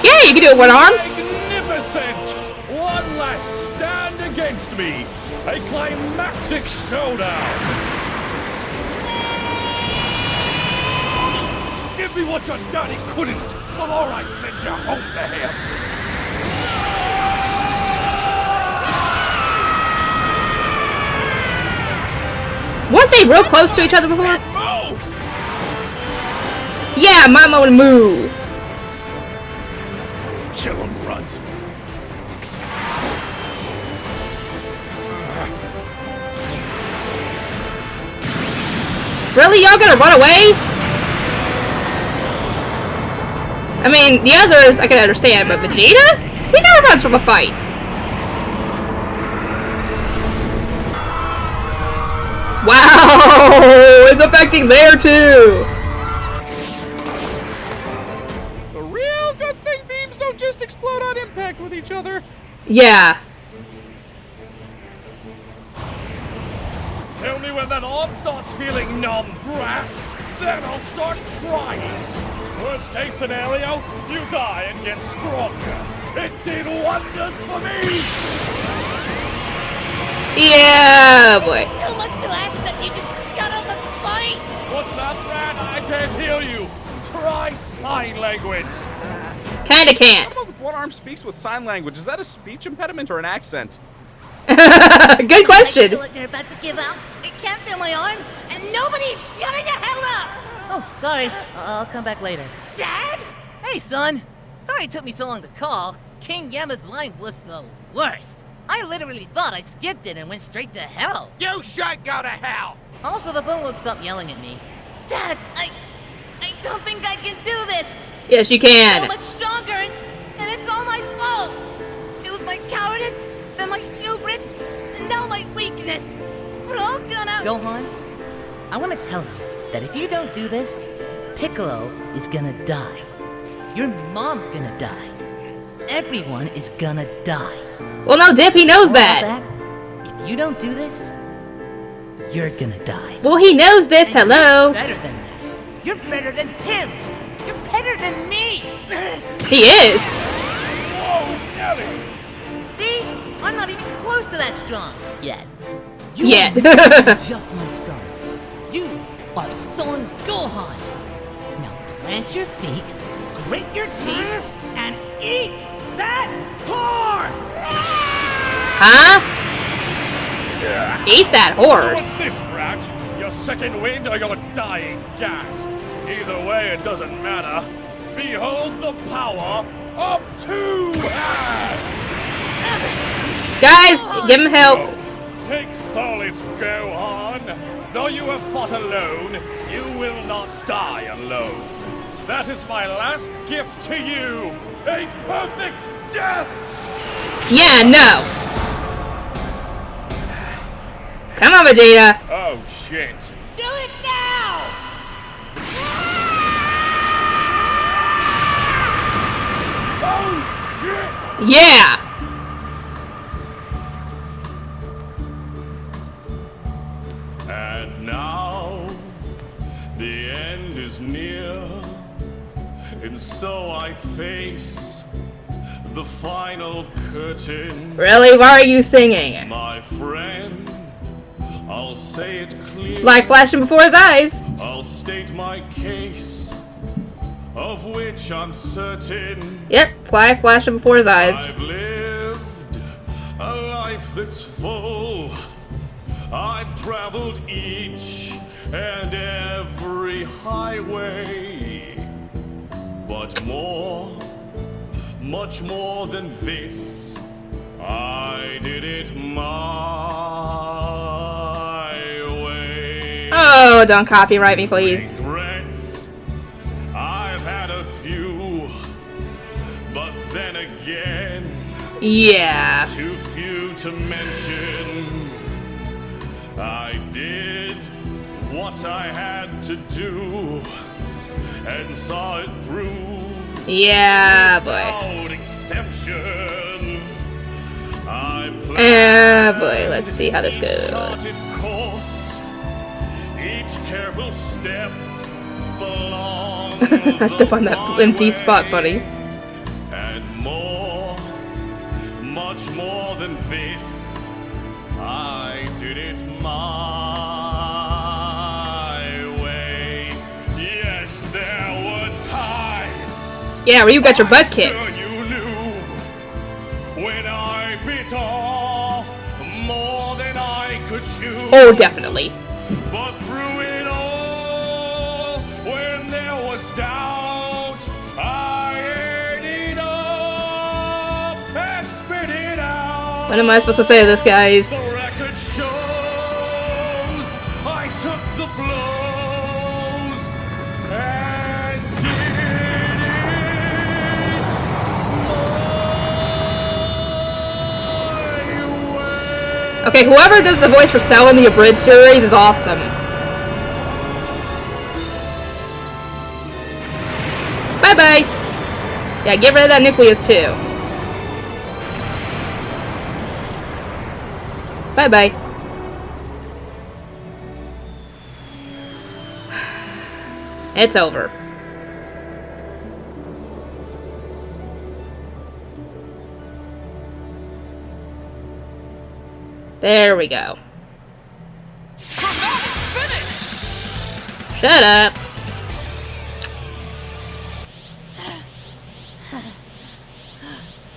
Yeah, you can do it one arm. Magnificent! One last stand against me. A climactic showdown. Give me what your daddy couldn't before I send you home to him. Weren't they real close to each other before? Move! Yeah, Mama would move. Kill him, Runt. Really? Y'all gonna run away? I mean, the others I can understand, but Vegeta? He never runs from a fight. Wow! It's affecting there too! It's a real good thing beams don't just explode on impact with each other. Yeah. Tell me when that arm starts feeling numb, Brat. Then I'll start trying. Worst case scenario, you die and get stronger. It did wonders for me! Yeah, boy. Too much to ask that you just shut up and fight! What's that, Brad? I can't hear you. Try sign language. Kinda can't. Someone with one arm speaks with sign language. Is that a speech impediment or an accent? Good I question. feel like they're about to give out. I can't feel my arm, and nobody's shutting the hell up! Oh, sorry. I'll come back later. Dad? Hey, son. Sorry it took me so long to call. King Yama's line was the worst. I literally thought I skipped it and went straight to hell. You should go to hell! Also, the phone won't stop yelling at me. Dad, I don't think I can do this. Yes, you So can. much stronger, and it's all my fault. It was my cowardice, then my hubris, and now my weakness. We're all gonna... Gohan, I want to tell you that if you don't do this, Piccolo is gonna die. Your mom's gonna die. Everyone is gonna die. Well, no, Dip, he knows All that. If you don't do this, you're gonna die. Well, he knows this. And Hello. You're better than that. You're better than him. You're better than me. He is. Whoa, Nelly! See? I'm not even close to that strong. Yet. You Yet. are not just my son. You are Son Gohan. Now plant your feet, grit your teeth, and eat that horse! Huh? Eat that So horse. what's this, Brat? Your second wind or your dying gasp? Either way, it doesn't matter. Behold the power of two hands! Guys, give him help. Take solace, Gohan. Though you have fought alone, you will not die alone. That is my last gift to you. A perfect death! Yeah, no. Come on, Vegeta. Oh, shit. Do it now! Oh, shit! Yeah. And now, the end is near, and so I face the final curtain. Really? Why are you singing? My friend, I'll say it clear. Light flashing before his eyes. I'll state my case, of which I'm certain. Yep, flashing before his eyes. I've lived a life that's full. I've traveled each and every highway. But more, much more than this, I did it my way. Oh, don't copyright me, please. Regrets, I've had a few, but then again, Yeah. too few to mention. I did what I had to do and saw it through. Yeah, boy. Without exemption. I Boy, let's see how this goes. course. Each careful step along That's to find that empty spot, buddy. and more, much more than this, I did it my way. Yes, there were times. Yeah, where you got your butt kicked. Sure you knew when I bit off more than I could chew. Oh, definitely. But through it all, when there was doubt, I ate it up and spit it out. What am I supposed to say to this, guys? The record shows I took the blows and did it. Okay, whoever does the voice for Cell in the Abridged series is awesome. Bye-bye. Yeah, get rid of that nucleus too. Bye-bye. It's over. There we go. Shut up.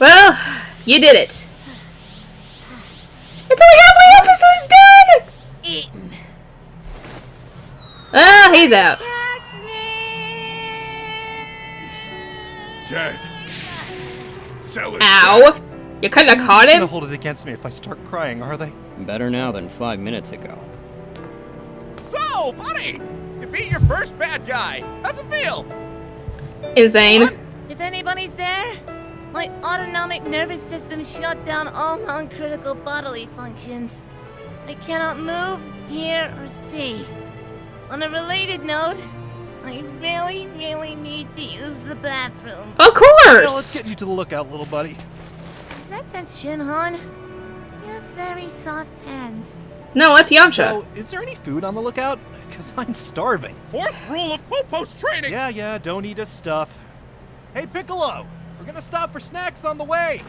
Well, you did it. It's only halfway episode's done! Ah, he's out. Dead. Cell is Ow. You couldn't have caught They're gonna him? hold it against me if I start crying, are they? Better now than 5 minutes ago. So, buddy, you beat your first bad guy. How's it feel? Insane. If anybody's there, my autonomic nervous system shut down all non-critical bodily functions. I cannot move, hear, or see. On a related note, I really, really need to use the bathroom. Of course! Well, let's get you to the lookout, little buddy. Is that Shinhan? You have very soft hands. No, that's Yamcha. So, is there any food on the lookout? Because I'm starving. Fourth rule of Popo's training! Yeah, don't eat his stuff. Hey, Piccolo! We're gonna stop for snacks on the way!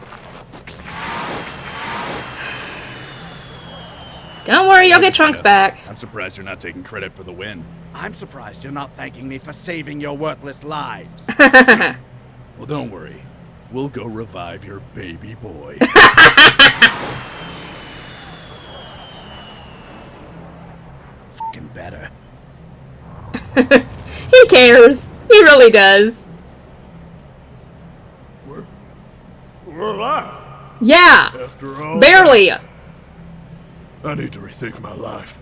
Don't worry, you'll get Trunks back. I'm surprised you're not taking credit for the win. I'm surprised you're not thanking me for saving your worthless lives. Well, don't worry. We'll go revive your baby boy. Fucking better. He cares. He really does. We're alive. Yeah. After all, Barely. I need to rethink my life.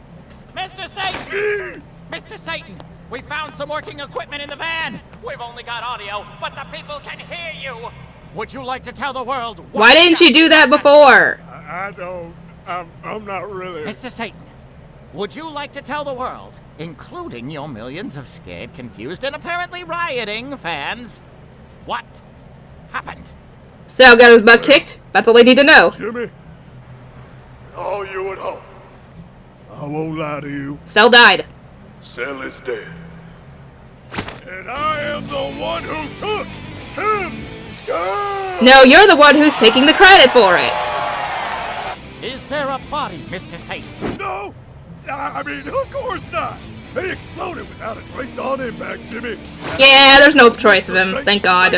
Mr. Satan! Mr. Satan, we found some working equipment in the van. We've only got audio, but the people can hear you. Would you like to tell the world Why didn't you do that before? I don't. I'm not really. Mr. Satan, would you like to tell the world, including your millions of scared, confused, and apparently rioting fans, what happened? Sal got his butt kicked. That's all they need to know. Jimmy, all you at home, I won't lie to you. Sal died. Cell is dead. And I am the one who took him down! No, you're the one who's taking the credit for it. Is there a body, Mr. Satan? No! I mean, of course not! He exploded without a trace on impact, Jimmy. Yeah, there's no trace of him, thank God.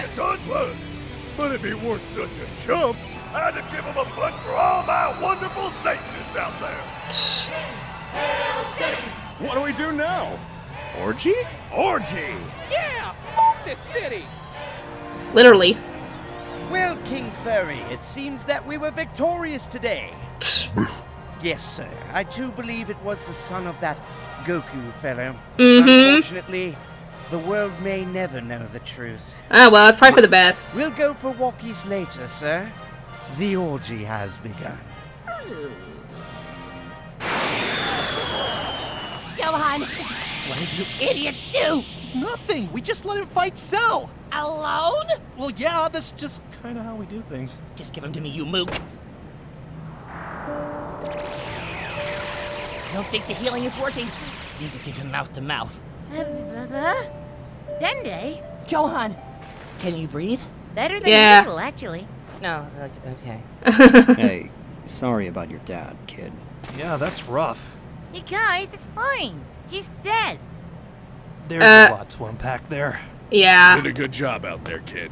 But if he weren't such a chump, I'd have given him a punch for all my wonderful Satanists out there. What do we do now? Orgy? Orgy! Yeah! F this city! Literally. Well, King Fairy, it seems that we were victorious today. Yes, sir. I do believe it was the son of that Goku fellow. Unfortunately, the world may never know the truth. Oh, well, it's probably for the best. We'll go for walkies later, sir. The orgy has begun. Go on. What did you idiots do? Nothing. We just let him fight Cell. Alone? Well, yeah, that's just kind of how we do things. Just give him to me, you mook. I don't think the healing is working. I need to give him mouth to mouth. Dende? Go on. Can you breathe? Better than usual, actually. No, okay. Hey, sorry about your dad, kid. Yeah, that's rough. You guys, it's fine. He's dead. There's a lot to unpack there. Yeah. You did a good job out there, kid.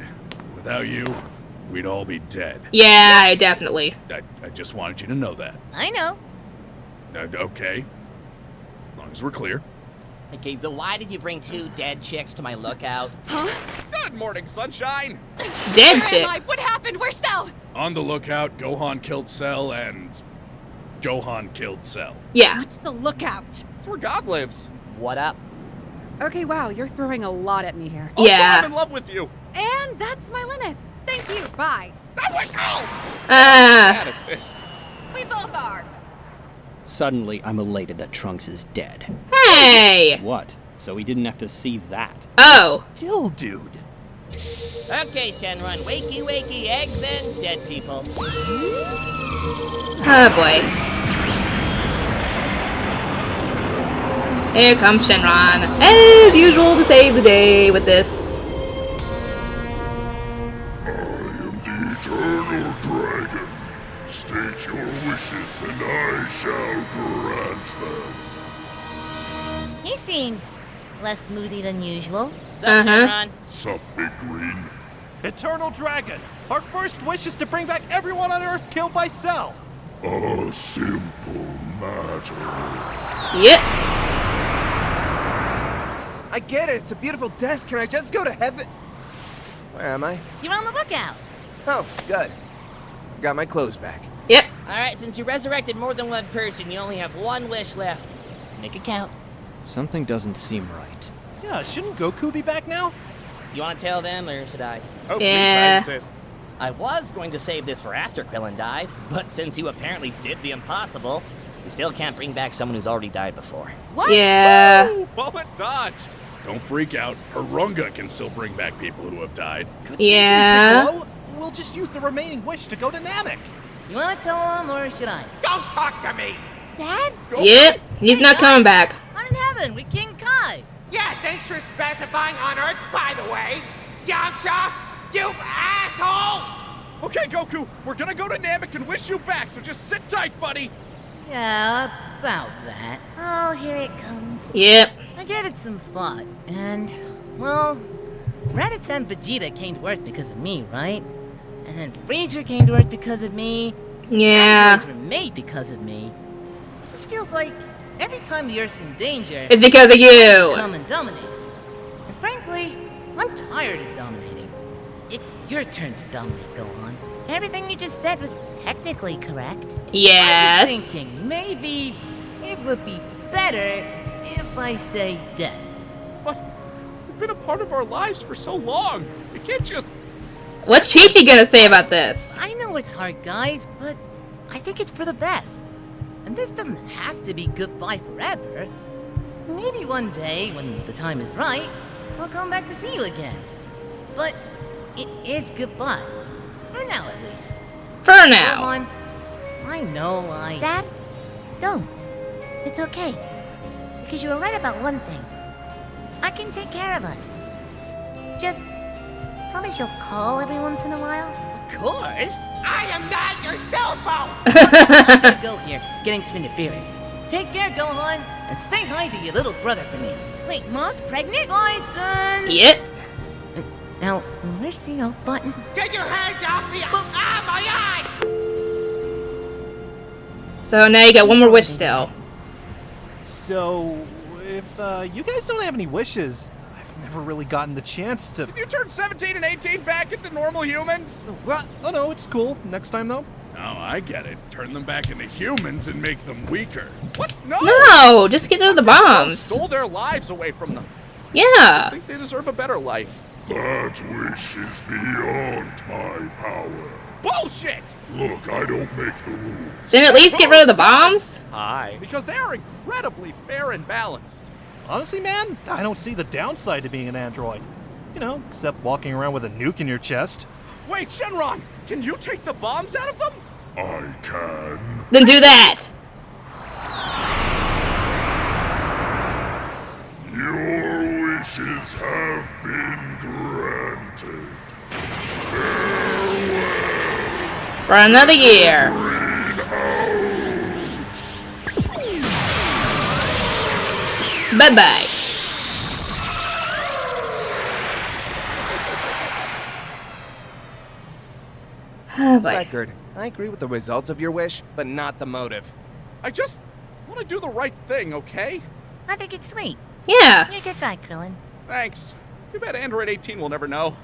Without you, we'd all be dead. Yeah, definitely. I just wanted you to know that. I know. Okay. As long as we're clear. Okay, so why did you bring two dead chicks to my lookout? Huh? Good morning, sunshine! Dead Where am I? chicks. What happened? Where's Cell? On the lookout, Gohan killed Cell and Gohan killed Cell. Yeah. What's the lookout? That's where God lives. What up? Okay, wow, you're throwing a lot at me here. Also, Yeah. I'm in love with you. And that's my limit. Thank you. Bye. Out of this. We both are. Suddenly, I'm elated that Trunks is dead. Hey! What? So he didn't have to see that? Oh. Still, dude. Okay, Shenron, wakey, wakey, eggs and dead people. Oh boy. Here comes Shenron, as usual, to save the day with this. I am the eternal dragon. State your wishes and I shall grant them. He seems less moody than usual. Sup, Shenron? Sup, Big Green? Eternal Dragon, our first wish is to bring back everyone on Earth killed by Cell. A simple matter. Yep. I get it. It's a beautiful desk. Can I just go to heaven? Where am I? You're on the lookout. Oh, good. Got my clothes back. Yep. Alright, since you resurrected more than one person, you only have one wish left. Make it count. Something doesn't seem right. Yeah, shouldn't Goku be back now? You want to tell them, or should I? Oh, Yeah. please, I insist. I was going to save this for after Krillin died, but since you apparently did the impossible, you still can't bring back someone who's already died before. What? Yeah. Woo! Bullet dodged. Don't freak out. Harunga can still bring back people who have died. Yeah. Piccolo, we'll just use the remaining wish to go to Namek. You want to tell him, or should I? Don't talk to me! Dad? Yep. He's not coming back. I'm in heaven with King Kai. Yeah, thanks for specifying on Earth, by the way. Yamcha, you asshole! Okay, Goku, we're gonna go to Namek and wish you back, so just sit tight, buddy. Yeah, about that. Oh, here it comes. Yep. I gave it some thought, and, well, Raditz and Vegeta came to Earth because of me, right? And then Freezer came to Earth because of me. Yeah. Androids were made because of me. It just feels like every time the Earth's in danger, It's because of you. come and dominate. And frankly, I'm tired of dominating. It's your turn to dominate, Gohan. everything you just said was technically correct. Yes. I'm just thinking, maybe it would be better if I stayed dead. But you've been a part of our lives for so long. We can't just... What's Chi-Chi gonna say about this? I know it's hard, guys, but I think it's for the best. And this doesn't have to be goodbye forever. Maybe one day, when the time is right, I'll come back to see you again. But it is goodbye. For now, at least. For now. Gohan, I know Dad, don't. It's okay. Because you were right about one thing. I can take care of us. Just promise you'll call every once in a while? Of course. I am not your cell phone! I'm gonna go here, getting some interference. Take care, Gohan, and say hi to your little brother for me. Wait, Mom's pregnant? Bye, son! Yep. Now, where's the off button? Get your hands off me! Ah, my eye! So now you got one more wish still. So, if you guys don't have any wishes, I've never really gotten the chance to... Did you turn 17 and 18 back into normal humans? What? Oh no, it's cool. Next time though. Now I get it. Turn them back into humans and make them weaker. What? No! No, just get rid of the bombs. Stole their lives away from them. I Yeah. think they deserve a better life. That wish is beyond my power. Bullshit! Look, I don't make the rules. Then at least get rid of the bombs. Hi. Because they are incredibly fair and balanced. Honestly, man, I don't see the downside to being an android. You know, except walking around with a nuke in your chest. Wait, Shenron, can you take the bombs out of them? I can. Then do that. Your wishes have been granted. For another year. Bye-bye. Oh boy. Record. I agree with the results of your wish, but not the motive. I just want to do the right thing, okay? I think it's sweet. Yeah. You're a good guy, Krillin. Thanks. Too bad Android 18 will never know.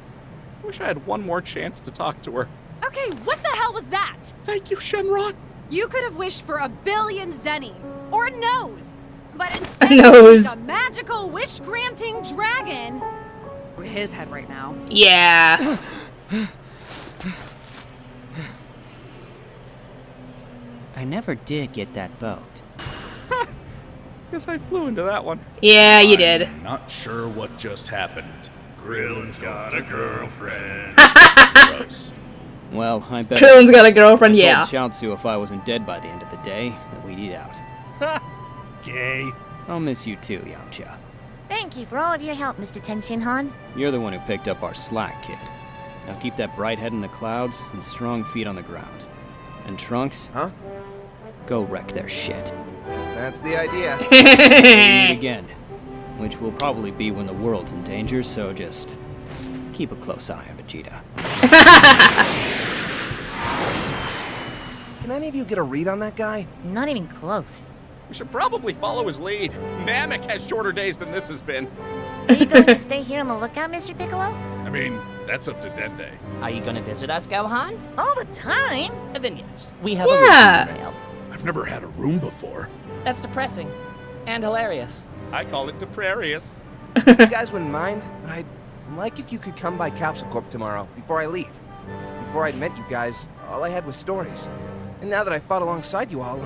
I wish I had one more chance to talk to her. Okay, what the hell was that? Thank you, Shenron. You could have wished for a billion zenny. Or a nose. But instead, A nose. you used a magical wish-granting dragon. His head right now. Yeah. I never did get that boat. Guess I flew into that one. Yeah, you did. I'm not sure what just happened. Krillin's got a girlfriend. Gross. Well, I bet. Krillin's got a girlfriend, I yeah. told Chaozu if I wasn't dead by the end of the day, that we'd eat out. Gay. I'll miss you too, Yamcha. Thank you for all of your help, Mr. Tenshinhan. You're the one who picked up our slack, kid. Now keep that bright head in the clouds and strong feet on the ground. And Trunks? Huh? Go wreck their shit. That's the idea. We'll meet again, which will probably be when the world's in danger, so just keep a close eye on Vegeta. Can any of you get a read on that guy? Not even close. We should probably follow his lead. Namek has shorter days than this has been. Are you going to stay here on the lookout, Mr. Piccolo? I mean, that's up to Dende. Are you gonna visit us, Gohan? All the time? Then yes, we have Yeah. a room rail. I've never had a room before. That's depressing. And hilarious. I call it Deprarius. If you guys wouldn't mind, I'd like if you could come by Capsule Corp tomorrow, before I leave. Before I'd met you guys, all I had was stories. And now that I fought alongside you all,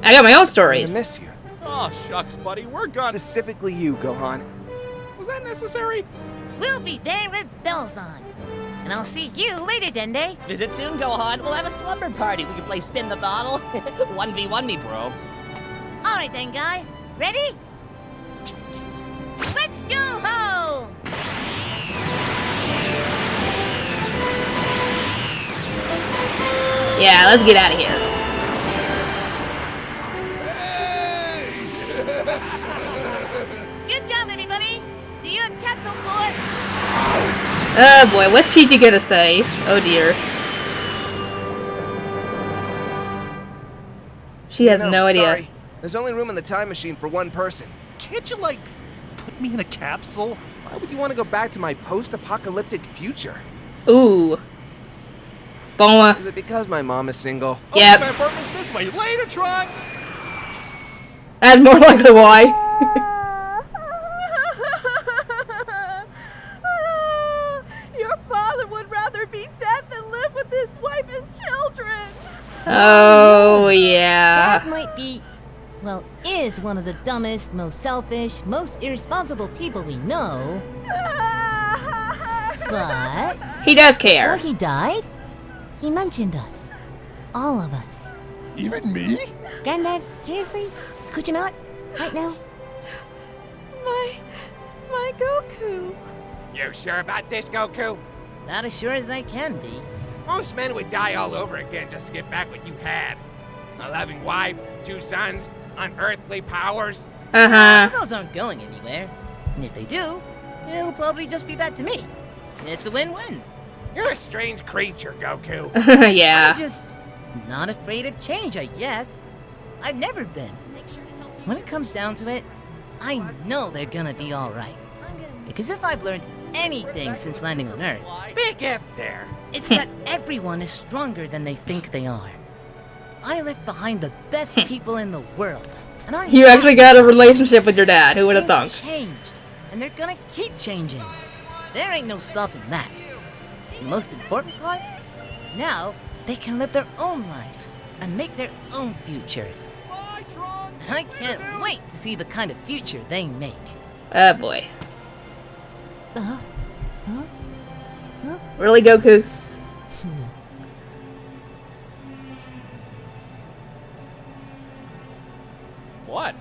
I got my own I stories. miss you. Oh, shucks, buddy, we're gone. Specifically you, Gohan. Was that necessary? We'll be there with bells on. And I'll see you later, Dende. Visit soon, Gohan. We'll have a slumber party. We can play spin the bottle. 1v1 me, bro. All right then, guys. Ready? Let's go home! Yeah, let's get out of here. Good job, everybody. See you at Capsule Corp. Oh boy, what's Chi-Chi gonna say? Oh dear. She has no idea. Sorry. There's only room in the time machine for one person. Can't you, like, put me in a capsule? Why would you want to go back to my post-apocalyptic future? Ooh. Bulma. Is it because my mom is single? Yep. My apartment's this way. Later, Trunks! That's more likely why. Your father would rather be dead than live with his wife and children. Oh, yeah. Dad might be, well, is one of the dumbest, most selfish, most irresponsible people we know. But He does care. before he died, he mentioned us. All of us. Even me? Granddad, seriously? Could you not? Right now? My Goku. You sure about this, Goku? Not as sure as I can be. Most men would die all over again just to get back what you had. A loving wife, 2 sons, unearthly powers. Those aren't going anywhere. And if they do, it'll probably just be back to me. It's a win-win. You're a strange creature, Goku. Yeah. I'm just not afraid of change, I guess. I've never been. When it comes down to it, I know they're gonna be alright. Because if I've learned anything since landing on Earth, Big if there. it's that everyone is stronger than they think they are. I left behind the best people in the world, and I'm You actually got a relationship with your dad. Who would have thunk? changed, and they're gonna keep changing. There ain't no stopping that. The most important part? Now, they can live their own lives and make their own futures. And I can't wait to see the kind of future they make. Oh boy. Really, Goku? What?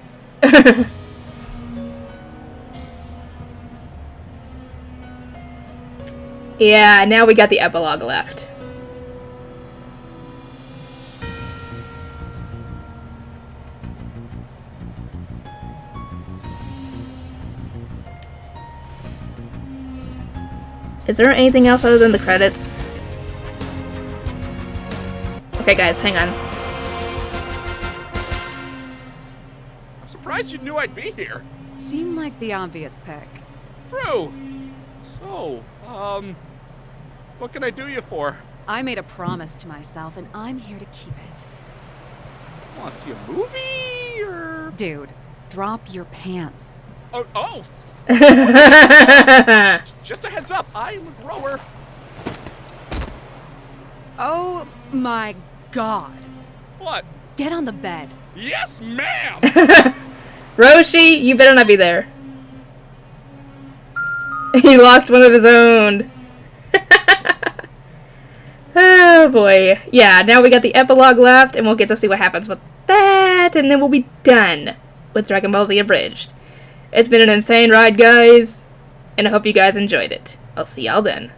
Yeah, now we got the epilogue left. Is there anything else other than the credits? Okay, guys, hang on. I'm surprised you knew I'd be here. Seemed like the obvious pick. True. So, what can I do you for? I made a promise to myself, and I'm here to keep it. Want to see a movie, or? Dude, drop your pants. Oh! Just a heads up, I'm a grower. Oh my god. What? Get on the bed. Yes, ma'am! Roshi, you better not be there. He lost one of his own. Oh boy. Yeah, now we got the epilogue left, and we'll get to see what happens with that, and then we'll be done with Dragon Ball Z Abridged. It's been an insane ride, guys, and I hope you guys enjoyed it. I'll see y'all then.